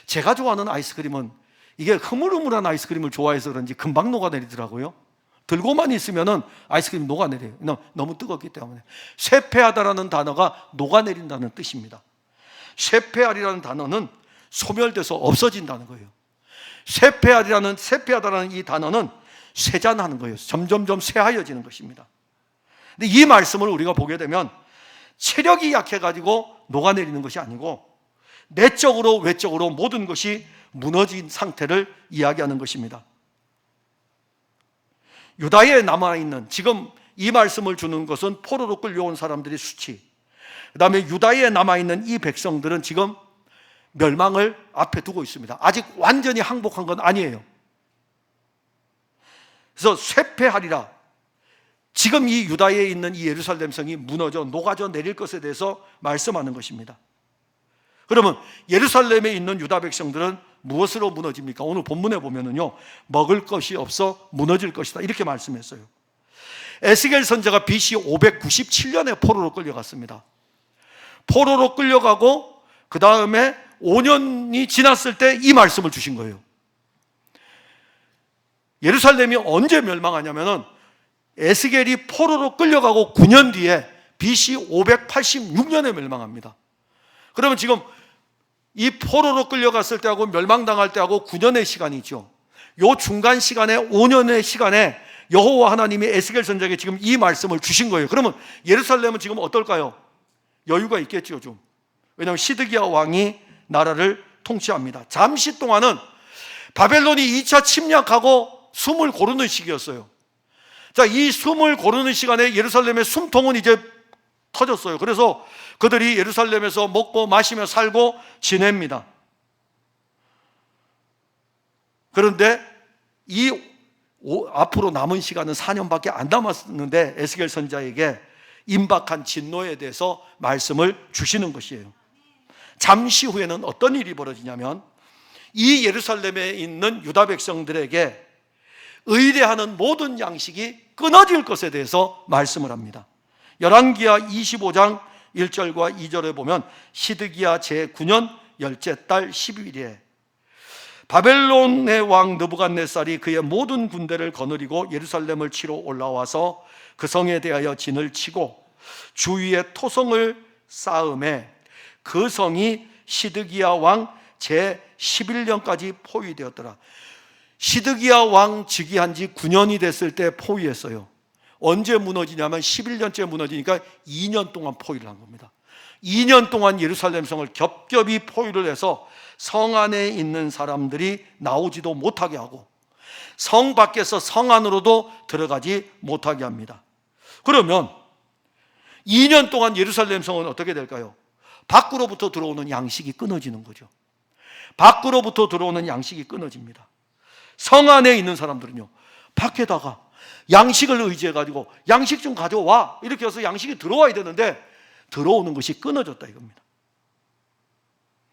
제가 좋아하는 아이스크림은 이게 흐물흐물한 아이스크림을 좋아해서 그런지 금방 녹아내리더라고요. 들고만 있으면은 아이스크림이 녹아내려요. 너무 뜨겁기 때문에. 쇠폐하다라는 단어가 녹아내린다는 뜻입니다. 쇠폐하리라는 단어는 소멸돼서 없어진다는 거예요. 쇠폐하다라는 이 단어는 쇠잔하는 거예요. 점점점 쇠하여지는 것입니다. 근데 이 말씀을 우리가 보게 되면 체력이 약해가지고 녹아내리는 것이 아니고 내적으로 외적으로 모든 것이 무너진 상태를 이야기하는 것입니다. 유다에 남아있는, 지금 이 말씀을 주는 것은 포로로 끌려온 사람들의 수치, 그 다음에 유다에 남아있는 이 백성들은 지금 멸망을 앞에 두고 있습니다. 아직 완전히 항복한 건 아니에요. 그래서 쇠폐하리라, 지금 이 유다에 있는 이 예루살렘 성이 무너져 녹아져 내릴 것에 대해서 말씀하는 것입니다. 그러면 예루살렘에 있는 유다 백성들은 무엇으로 무너집니까? 오늘 본문에 보면은요, 먹을 것이 없어 무너질 것이다 이렇게 말씀했어요. 에스겔 선지자가 BC 597년에 포로로 끌려갔습니다. 포로로 끌려가고 그 다음에 5년이 지났을 때 이 말씀을 주신 거예요. 예루살렘이 언제 멸망하냐면은 에스겔이 포로로 끌려가고 9년 뒤에 BC 586년에 멸망합니다. 그러면 지금 이 포로로 끌려갔을 때하고 멸망당할 때하고 9년의 시간이죠. 요 중간 시간에 5년의 시간에 여호와 하나님이 에스겔 선지자에게 지금 이 말씀을 주신 거예요. 그러면 예루살렘은 지금 어떨까요? 여유가 있겠죠, 좀. 왜냐하면 시드기야 왕이 나라를 통치합니다. 잠시 동안은 바벨론이 2차 침략하고 숨을 고르는 시기였어요. 자, 이 숨을 고르는 시간에 예루살렘의 숨통은 이제 터졌어요. 그래서 그들이 예루살렘에서 먹고 마시며 살고 지냅니다. 그런데 이 앞으로 남은 시간은 4년밖에 안 남았는데 에스겔 선지자에게 임박한 진노에 대해서 말씀을 주시는 것이에요. 잠시 후에는 어떤 일이 벌어지냐면 이 예루살렘에 있는 유다 백성들에게 의뢰하는 모든 양식이 끊어질 것에 대해서 말씀을 합니다. 열왕기하 25장 1절과 2절에 보면 시드기야 제9년 열째 달 12일에 바벨론의 왕 느부갓네살이 그의 모든 군대를 거느리고 예루살렘을 치러 올라와서 그 성에 대하여 진을 치고 주위에 토성을 쌓음에 그 성이 시드기야 왕 제11년까지 포위되었더라. 시드기야 왕 즉위한 지 9년이 됐을 때 포위했어요. 언제 무너지냐면 11년째 무너지니까 2년 동안 포위를 한 겁니다. 2년 동안 예루살렘 성을 겹겹이 포위를 해서 성 안에 있는 사람들이 나오지도 못하게 하고 성 밖에서 성 안으로도 들어가지 못하게 합니다. 그러면 2년 동안 예루살렘 성은 어떻게 될까요? 밖으로부터 들어오는 양식이 끊어지는 거죠. 밖으로부터 들어오는 양식이 끊어집니다. 성 안에 있는 사람들은요, 밖에다가 양식을 의지해가지고 양식 좀 가져와 이렇게 해서 양식이 들어와야 되는데 들어오는 것이 끊어졌다 이겁니다.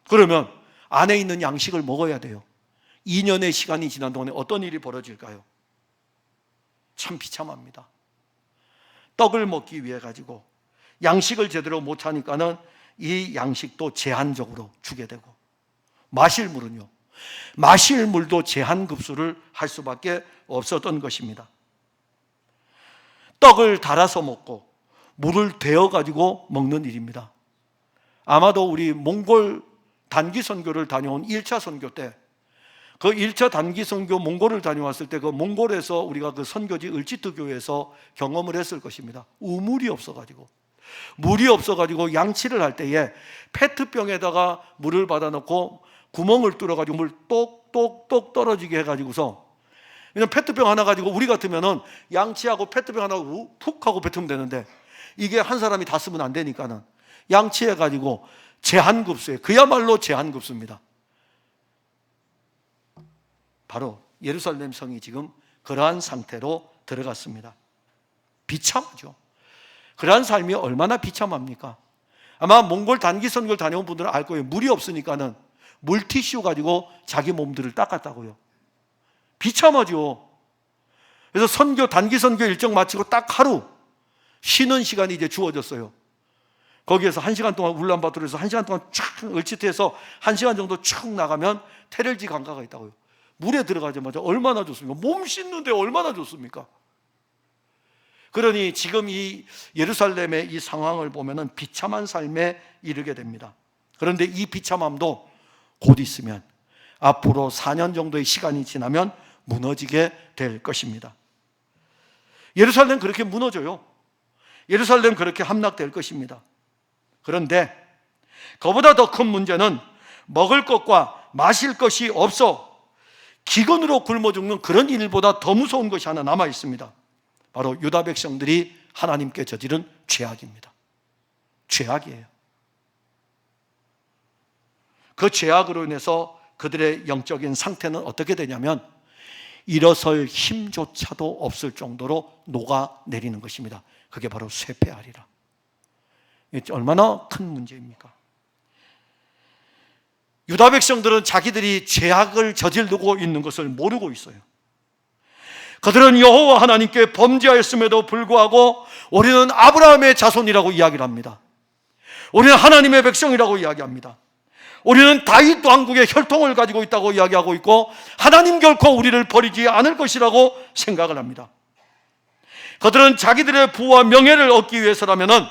그러면 안에 있는 양식을 먹어야 돼요. 2년의 시간이 지난 동안에 어떤 일이 벌어질까요? 참 비참합니다. 떡을 먹기 위해 가지고 양식을 제대로 못 차니까는 이 양식도 제한적으로 주게 되고 마실 물은요, 마실 물도 제한 급수를 할 수밖에 없었던 것입니다. 떡을 달아서 먹고 물을 데워가지고 먹는 일입니다. 아마도 우리 몽골 단기 선교를 다녀온 1차 선교 때, 그 1차 단기 선교 몽골을 다녀왔을 때 그 몽골에서 우리가 그 선교지 을지트 교회에서 경험을 했을 것입니다. 우물이 없어가지고, 물이 없어가지고 양치를 할 때에 페트병에다가 물을 받아놓고 구멍을 뚫어가지고 물 똑똑똑 떨어지게 해가지고서, 왜냐면 페트병 하나 가지고 우리 같으면은 양치하고 페트병 하나 푹 하고 뱉으면 되는데 이게 한 사람이 다 쓰면 안 되니까는 양치해가지고 제한급수예요. 그야말로 제한급수입니다. 바로 예루살렘 성이 지금 그러한 상태로 들어갔습니다. 비참하죠. 그러한 삶이 얼마나 비참합니까? 아마 몽골 단기 선교를 다녀온 분들은 알 거예요. 물이 없으니까는 물티슈 가지고 자기 몸들을 닦았다고요. 비참하죠. 그래서 단기 선교 일정 마치고 딱 하루 쉬는 시간이 이제 주어졌어요. 거기에서 1시간 동안 울란바토르에서 1시간 동안 쫙 얼치트해서 1시간 정도 쭉 나가면 테렐지 강가가 있다고요. 물에 들어가자마자 얼마나 좋습니까? 몸 씻는데 얼마나 좋습니까? 그러니 지금 이 예루살렘의 이 상황을 보면은 비참한 삶에 이르게 됩니다. 그런데 이 비참함도 곧 있으면 앞으로 4년 정도의 시간이 지나면 무너지게 될 것입니다. 예루살렘 그렇게 무너져요. 예루살렘 그렇게 함락될 것입니다. 그런데 그보다 더 큰 문제는 먹을 것과 마실 것이 없어 기근으로 굶어 죽는 그런 일보다 더 무서운 것이 하나 남아 있습니다. 바로 유다 백성들이 하나님께 저지른 죄악입니다. 죄악이에요. 그 죄악으로 인해서 그들의 영적인 상태는 어떻게 되냐면 일어설 힘조차도 없을 정도로 녹아내리는 것입니다. 그게 바로 쇠폐하리라. 얼마나 큰 문제입니까? 유다 백성들은 자기들이 죄악을 저지르고 있는 것을 모르고 있어요. 그들은 여호와 하나님께 범죄하였음에도 불구하고 우리는 아브라함의 자손이라고 이야기를 합니다. 우리는 하나님의 백성이라고 이야기합니다. 우리는 다윗 왕국의 혈통을 가지고 있다고 이야기하고 있고 하나님 결코 우리를 버리지 않을 것이라고 생각을 합니다. 그들은 자기들의 부와 명예를 얻기 위해서라면은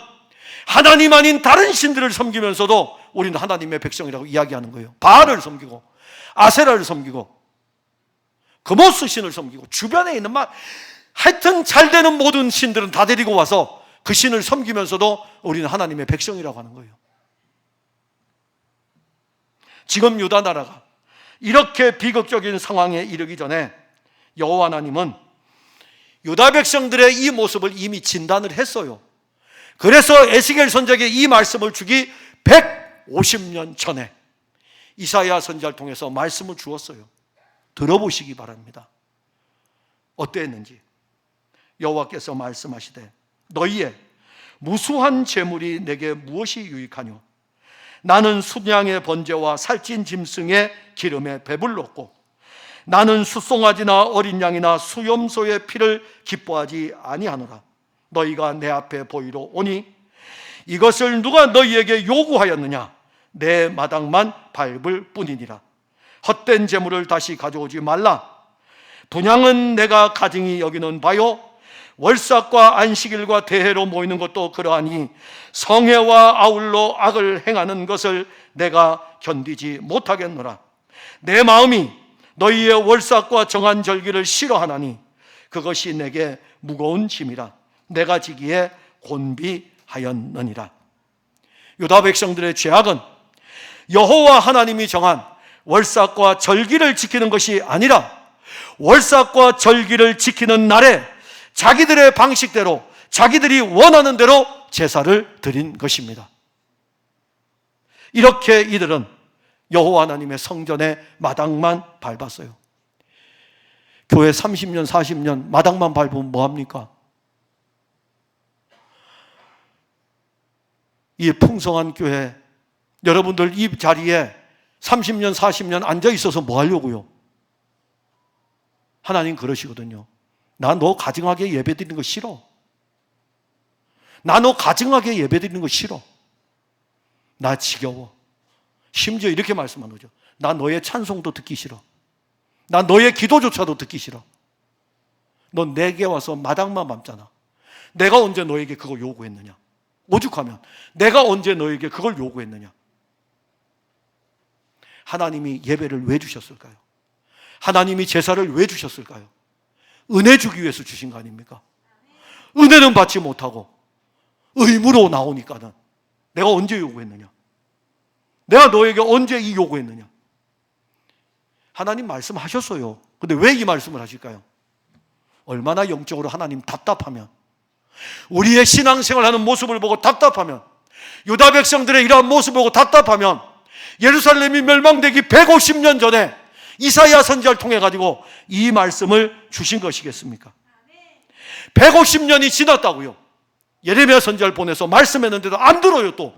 하나님 아닌 다른 신들을 섬기면서도 우리는 하나님의 백성이라고 이야기하는 거예요. 바알을 섬기고 아세라를 섬기고 그모스 신을 섬기고 주변에 있는 하여튼 잘 되는 모든 신들은 다 데리고 와서 그 신을 섬기면서도 우리는 하나님의 백성이라고 하는 거예요. 지금 유다 나라가 이렇게 비극적인 상황에 이르기 전에 여호와 하나님은 유다 백성들의 이 모습을 이미 진단을 했어요. 그래서 에스겔 선지자에게 이 말씀을 주기 150년 전에 이사야 선지자를 통해서 말씀을 주었어요. 들어보시기 바랍니다. 어땠는지. 여호와께서 말씀하시되 너희의 무수한 재물이 내게 무엇이 유익하뇨? 나는 순양의 번제와 살찐 짐승의 기름에 배불렀고 나는 숫송아지나 어린 양이나 수염소의 피를 기뻐하지 아니하노라. 너희가 내 앞에 보이러 오니 이것을 누가 너희에게 요구하였느냐? 내 마당만 밟을 뿐이니라. 헛된 재물을 다시 가져오지 말라. 분향은 내가 가증히 여기는 바요 월삭과 안식일과 대회로 모이는 것도 그러하니 성회와 아울러 악을 행하는 것을 내가 견디지 못하겠노라. 내 마음이 너희의 월삭과 정한 절기를 싫어하나니 그것이 내게 무거운 짐이라. 내가 지기에 곤비하였느니라. 유다 백성들의 죄악은 여호와 하나님이 정한 월삭과 절기를 지키는 것이 아니라 월삭과 절기를 지키는 날에 자기들의 방식대로 자기들이 원하는 대로 제사를 드린 것입니다. 이렇게 이들은 여호와 하나님의 성전의 마당만 밟았어요. 교회 30년 40년 마당만 밟으면 뭐합니까? 이 풍성한 교회 여러분들 이 자리에 30년 40년 앉아 있어서 뭐 하려고요? 하나님 그러시거든요. 나 너 가증하게 예배드리는 거 싫어. 나 너 가증하게 예배드리는 거 싫어. 나 지겨워. 심지어 이렇게 말씀하는 거죠. 나 너의 찬송도 듣기 싫어. 나 너의 기도조차도 듣기 싫어. 넌 내게 와서 마당만 밟잖아. 내가 언제 너에게 그걸 요구했느냐? 오죽하면 내가 언제 너에게 그걸 요구했느냐? 하나님이 예배를 왜 주셨을까요? 하나님이 제사를 왜 주셨을까요? 은혜 주기 위해서 주신 거 아닙니까? 은혜는 받지 못하고 의무로 나오니까는 내가 언제 요구했느냐? 내가 너에게 언제 이 요구했느냐? 하나님 말씀하셨어요. 근데 왜 이 말씀을 하실까요? 얼마나 영적으로 하나님 답답하면, 우리의 신앙생활하는 모습을 보고 답답하면, 유다 백성들의 이러한 모습을 보고 답답하면 예루살렘이 멸망되기 150년 전에 이사야 선지자를 통해 가지고 이 말씀을 주신 것이겠습니까? 150년이 지났다고요. 예레미야 선지자를 보내서 말씀했는데도 안 들어요. 또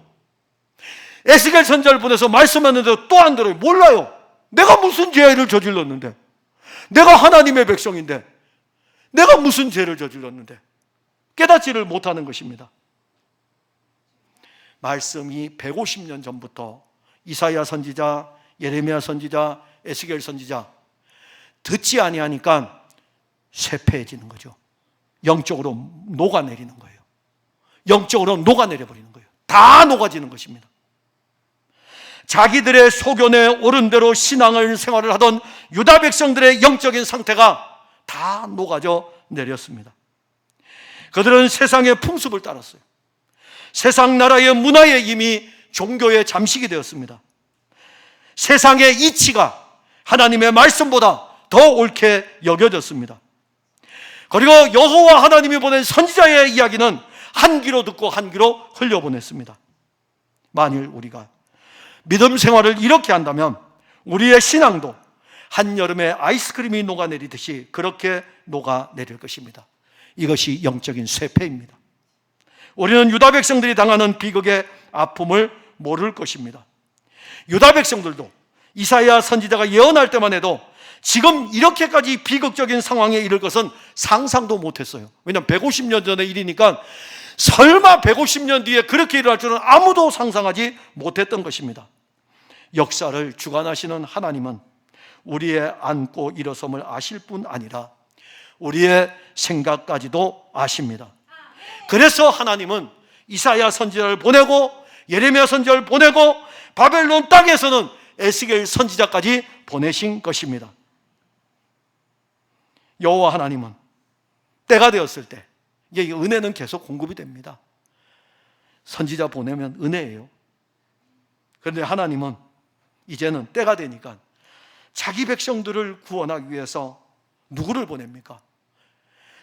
에스겔 선지자를 보내서 말씀했는데도 또 안 들어요. 몰라요. 내가 무슨 죄를 저질렀는데, 내가 하나님의 백성인데, 내가 무슨 죄를 저질렀는데 깨닫지를 못하는 것입니다. 말씀이 150년 전부터 이사야 선지자, 예레미야 선지자, 에스겔 선지자 듣지 아니하니까 쇠폐해지는 거죠. 영적으로 녹아내리는 거예요. 영적으로 녹아내려 버리는 거예요. 다 녹아지는 것입니다. 자기들의 소견에 옳은 대로 신앙을 생활을 하던 유다 백성들의 영적인 상태가 다 녹아져 내렸습니다. 그들은 세상의 풍습을 따랐어요. 세상 나라의 문화에 이미 종교의 잠식이 되었습니다. 세상의 이치가 하나님의 말씀보다 더 옳게 여겨졌습니다. 그리고 여호와 하나님이 보낸 선지자의 이야기는 한 귀로 듣고 한 귀로 흘려보냈습니다. 만일 우리가 믿음 생활을 이렇게 한다면 우리의 신앙도 한여름에 아이스크림이 녹아내리듯이 그렇게 녹아내릴 것입니다. 이것이 영적인 쇠폐입니다. 우리는 유다 백성들이 당하는 비극의 아픔을 모를 것입니다. 유다 백성들도 이사야 선지자가 예언할 때만 해도 지금 이렇게까지 비극적인 상황에 이를 것은 상상도 못했어요. 왜냐하면 150년 전의 일이니까 설마 150년 뒤에 그렇게 일어날 줄은 아무도 상상하지 못했던 것입니다. 역사를 주관하시는 하나님은 우리의 앉고 일어섬을 아실 뿐 아니라 우리의 생각까지도 아십니다. 그래서 하나님은 이사야 선지자를 보내고 예레미야 선지자를 보내고 바벨론 땅에서는 에스겔 선지자까지 보내신 것입니다. 여호와 하나님은 때가 되었을 때, 이게 은혜는 계속 공급이 됩니다. 선지자 보내면 은혜예요. 그런데 하나님은 이제는 때가 되니까 자기 백성들을 구원하기 위해서 누구를 보냅니까?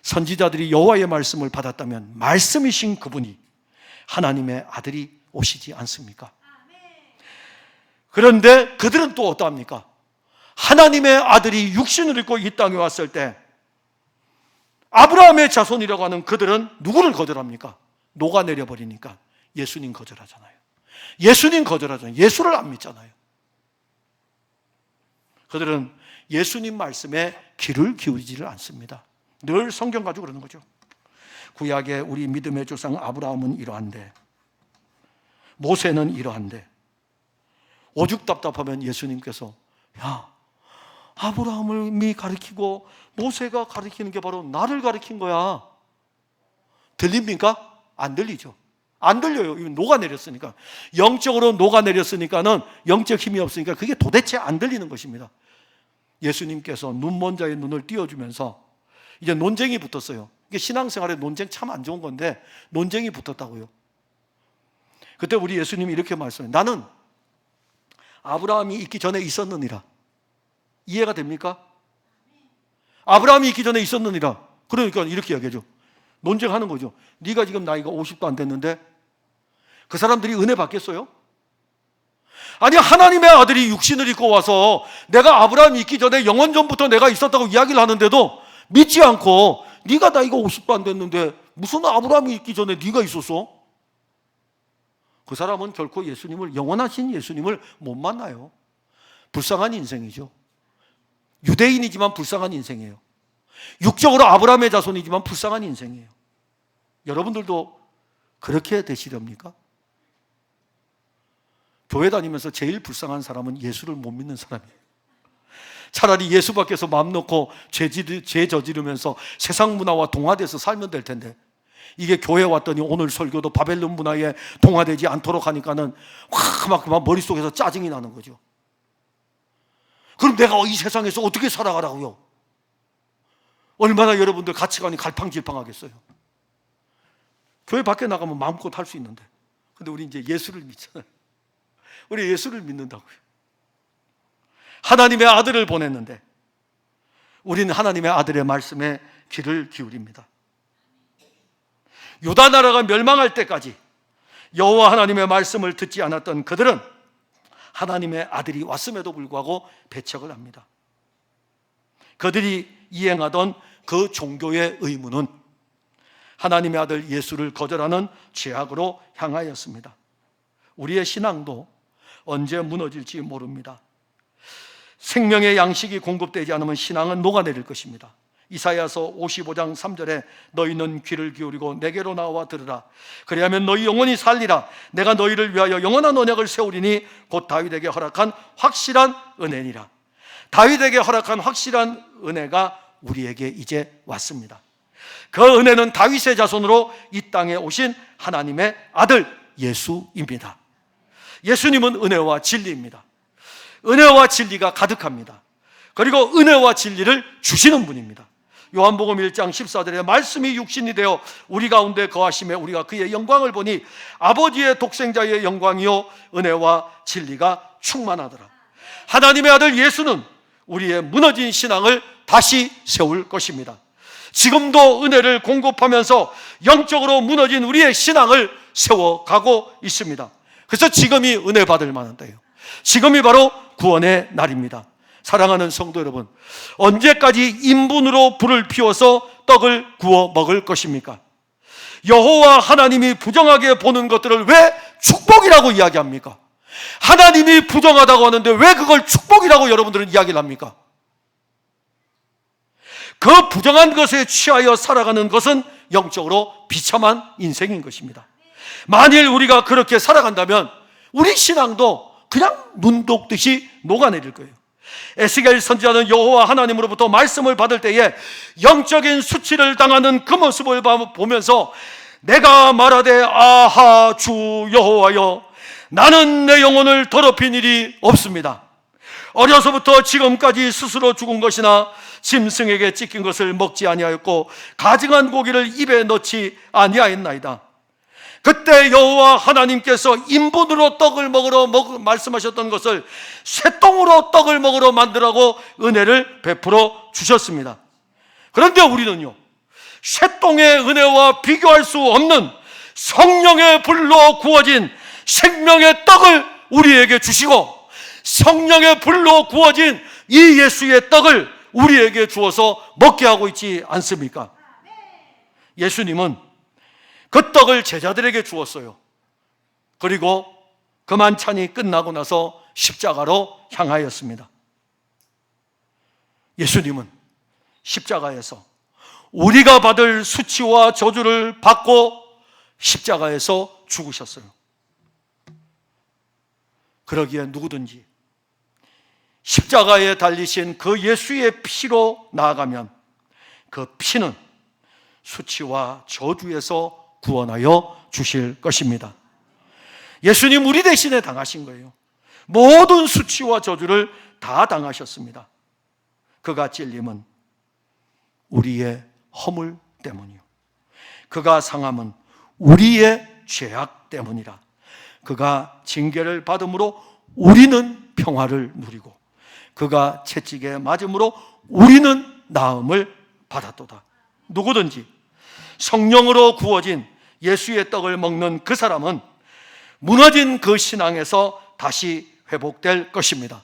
선지자들이 여호와의 말씀을 받았다면 말씀이신 그분이 하나님의 아들이 오시지 않습니까? 그런데 그들은 또 어떠합니까? 하나님의 아들이 육신을 입고 이 땅에 왔을 때 아브라함의 자손이라고 하는 그들은 누구를 거절합니까? 녹아내려 버리니까 예수님 거절하잖아요. 예수님 거절하잖아요. 예수를 안 믿잖아요. 그들은 예수님 말씀에 귀를 기울이지를 않습니다. 늘 성경 가지고 그러는 거죠. 구약의 우리 믿음의 조상 아브라함은 이러한데, 모세는 이러한데, 오죽 답답하면 예수님께서 야, 아브라함이 가르치고 모세가 가르치는 게 바로 나를 가르친 거야. 들립니까? 안 들리죠. 안 들려요. 이거 녹아내렸으니까. 영적으로 녹아내렸으니까는 영적 힘이 없으니까 그게 도대체 안 들리는 것입니다. 예수님께서 눈먼 자의 눈을 띄워주면서 이제 논쟁이 붙었어요. 이게 신앙생활에 논쟁 참 안 좋은 건데 논쟁이 붙었다고요. 그때 우리 예수님이 이렇게 말씀해요. 나는 아브라함이 있기 전에 있었느니라. 이해가 됩니까? 아브라함이 있기 전에 있었느니라. 그러니까 이렇게 이야기하죠. 논쟁하는 거죠. 네가 지금 나이가 50도 안 됐는데 그 사람들이 은혜 받겠어요? 아니, 하나님의 아들이 육신을 입고 와서 내가 아브라함이 있기 전에 영원 전부터 내가 있었다고 이야기를 하는데도 믿지 않고 네가 나이가 50도 안 됐는데 무슨 아브라함이 있기 전에 네가 있었어? 그 사람은 결코 예수님을, 영원하신 예수님을 못 만나요. 불쌍한 인생이죠. 유대인이지만 불쌍한 인생이에요. 육적으로 아브라함의 자손이지만 불쌍한 인생이에요. 여러분들도 그렇게 되시렵니까? 교회 다니면서 제일 불쌍한 사람은 예수를 못 믿는 사람이에요. 차라리 예수 밖에서 마음 놓고 죄 저지르면서 세상 문화와 동화돼서 살면 될 텐데, 이게 교회 왔더니 오늘 설교도 바벨론 문화에 동화되지 않도록 하니까는 막 머릿속에서 짜증이 나는 거죠. 그럼 내가 이 세상에서 어떻게 살아가라고요? 얼마나 여러분들 가치관이 갈팡질팡하겠어요. 교회 밖에 나가면 마음껏 할 수 있는데, 근데 우리 이제 예수를 믿잖아요. 우리 예수를 믿는다고요. 하나님의 아들을 보냈는데 우리는 하나님의 아들의 말씀에 귀를 기울입니다. 유다 나라가 멸망할 때까지 여호와 하나님의 말씀을 듣지 않았던 그들은 하나님의 아들이 왔음에도 불구하고 배척을 합니다. 그들이 이행하던 그 종교의 의무는 하나님의 아들 예수를 거절하는 죄악으로 향하였습니다. 우리의 신앙도 언제 무너질지 모릅니다. 생명의 양식이 공급되지 않으면 신앙은 녹아내릴 것입니다. 이사야서 55장 3절에 너희는 귀를 기울이고 내게로 나와 들으라. 그리하면 너희 영혼이 살리라. 내가 너희를 위하여 영원한 언약을 세우리니 곧 다윗에게 허락한 확실한 은혜니라. 다윗에게 허락한 확실한 은혜가 우리에게 이제 왔습니다. 그 은혜는 다윗의 자손으로 이 땅에 오신 하나님의 아들 예수입니다. 예수님은 은혜와 진리입니다. 은혜와 진리가 가득합니다. 그리고 은혜와 진리를 주시는 분입니다. 요한복음 1장 14절에 말씀이 육신이 되어 우리 가운데 거하심에 우리가 그의 영광을 보니 아버지의 독생자의 영광이요 은혜와 진리가 충만하더라. 하나님의 아들 예수는 우리의 무너진 신앙을 다시 세울 것입니다. 지금도 은혜를 공급하면서 영적으로 무너진 우리의 신앙을 세워가고 있습니다. 그래서 지금이 은혜 받을 만한 때예요. 지금이 바로 구원의 날입니다. 사랑하는 성도 여러분, 언제까지 인분으로 불을 피워서 떡을 구워 먹을 것입니까? 여호와 하나님이 부정하게 보는 것들을 왜 축복이라고 이야기합니까? 하나님이 부정하다고 하는데 왜 그걸 축복이라고 여러분들은 이야기를 합니까? 그 부정한 것에 취하여 살아가는 것은 영적으로 비참한 인생인 것입니다. 만일 우리가 그렇게 살아간다면 우리 신앙도 그냥 눈 녹듯이 녹아내릴 거예요. 에스겔 선지자는 여호와 하나님으로부터 말씀을 받을 때에 영적인 수치를 당하는 그 모습을 보면서 내가 말하되 아하 주 여호와여 나는 내 영혼을 더럽힌 일이 없습니다. 어려서부터 지금까지 스스로 죽은 것이나 짐승에게 찢긴 것을 먹지 아니하였고 가증한 고기를 입에 넣지 아니하였나이다. 그때 여호와 하나님께서 인분으로 떡을 먹으러 말씀하셨던 것을 쇠똥으로 떡을 먹으러 만들라고 은혜를 베풀어 주셨습니다. 그런데 우리는요, 쇠똥의 은혜와 비교할 수 없는 성령의 불로 구워진 생명의 떡을 우리에게 주시고 성령의 불로 구워진 이 예수의 떡을 우리에게 주어서 먹게 하고 있지 않습니까? 예수님은 그 떡을 제자들에게 주었어요. 그리고 그 만찬이 끝나고 나서 십자가로 향하였습니다. 예수님은 십자가에서 우리가 받을 수치와 저주를 받고 십자가에서 죽으셨어요. 그러기에 누구든지 십자가에 달리신 그 예수의 피로 나아가면 그 피는 수치와 저주에서 구원하여 주실 것입니다. 예수님 우리 대신에 당하신 거예요. 모든 수치와 저주를 다 당하셨습니다. 그가 찔림은 우리의 허물 때문이요, 그가 상함은 우리의 죄악 때문이라. 그가 징계를 받음으로 우리는 평화를 누리고 그가 채찍에 맞음으로 우리는 나음을 받았도다. 누구든지 성령으로 구워진 예수의 떡을 먹는 그 사람은 무너진 그 신앙에서 다시 회복될 것입니다.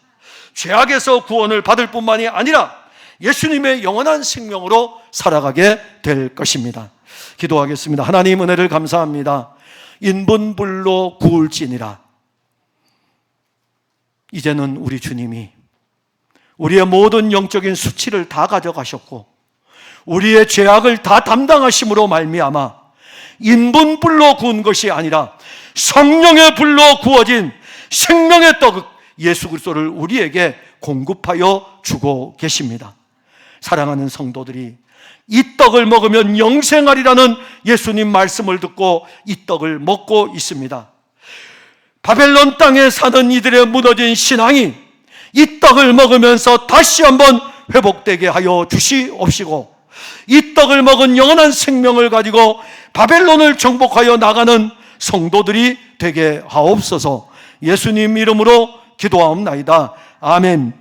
죄악에서 구원을 받을 뿐만이 아니라 예수님의 영원한 생명으로 살아가게 될 것입니다. 기도하겠습니다. 하나님 은혜를 감사합니다. 인분불로 구울지니라. 이제는 우리 주님이 우리의 모든 영적인 수치를 다 가져가셨고 우리의 죄악을 다 담당하심으로 말미암아 인분불로 구운 것이 아니라 성령의 불로 구워진 생명의 떡 예수 그리스도를 우리에게 공급하여 주고 계십니다. 사랑하는 성도들이 이 떡을 먹으면 영생하리라는 예수님 말씀을 듣고 이 떡을 먹고 있습니다. 바벨론 땅에 사는 이들의 무너진 신앙이 이 떡을 먹으면서 다시 한번 회복되게 하여 주시옵시고 이 떡을 먹은 영원한 생명을 가지고 바벨론을 정복하여 나가는 성도들이 되게 하옵소서. 예수님 이름으로 기도하옵나이다. 아멘.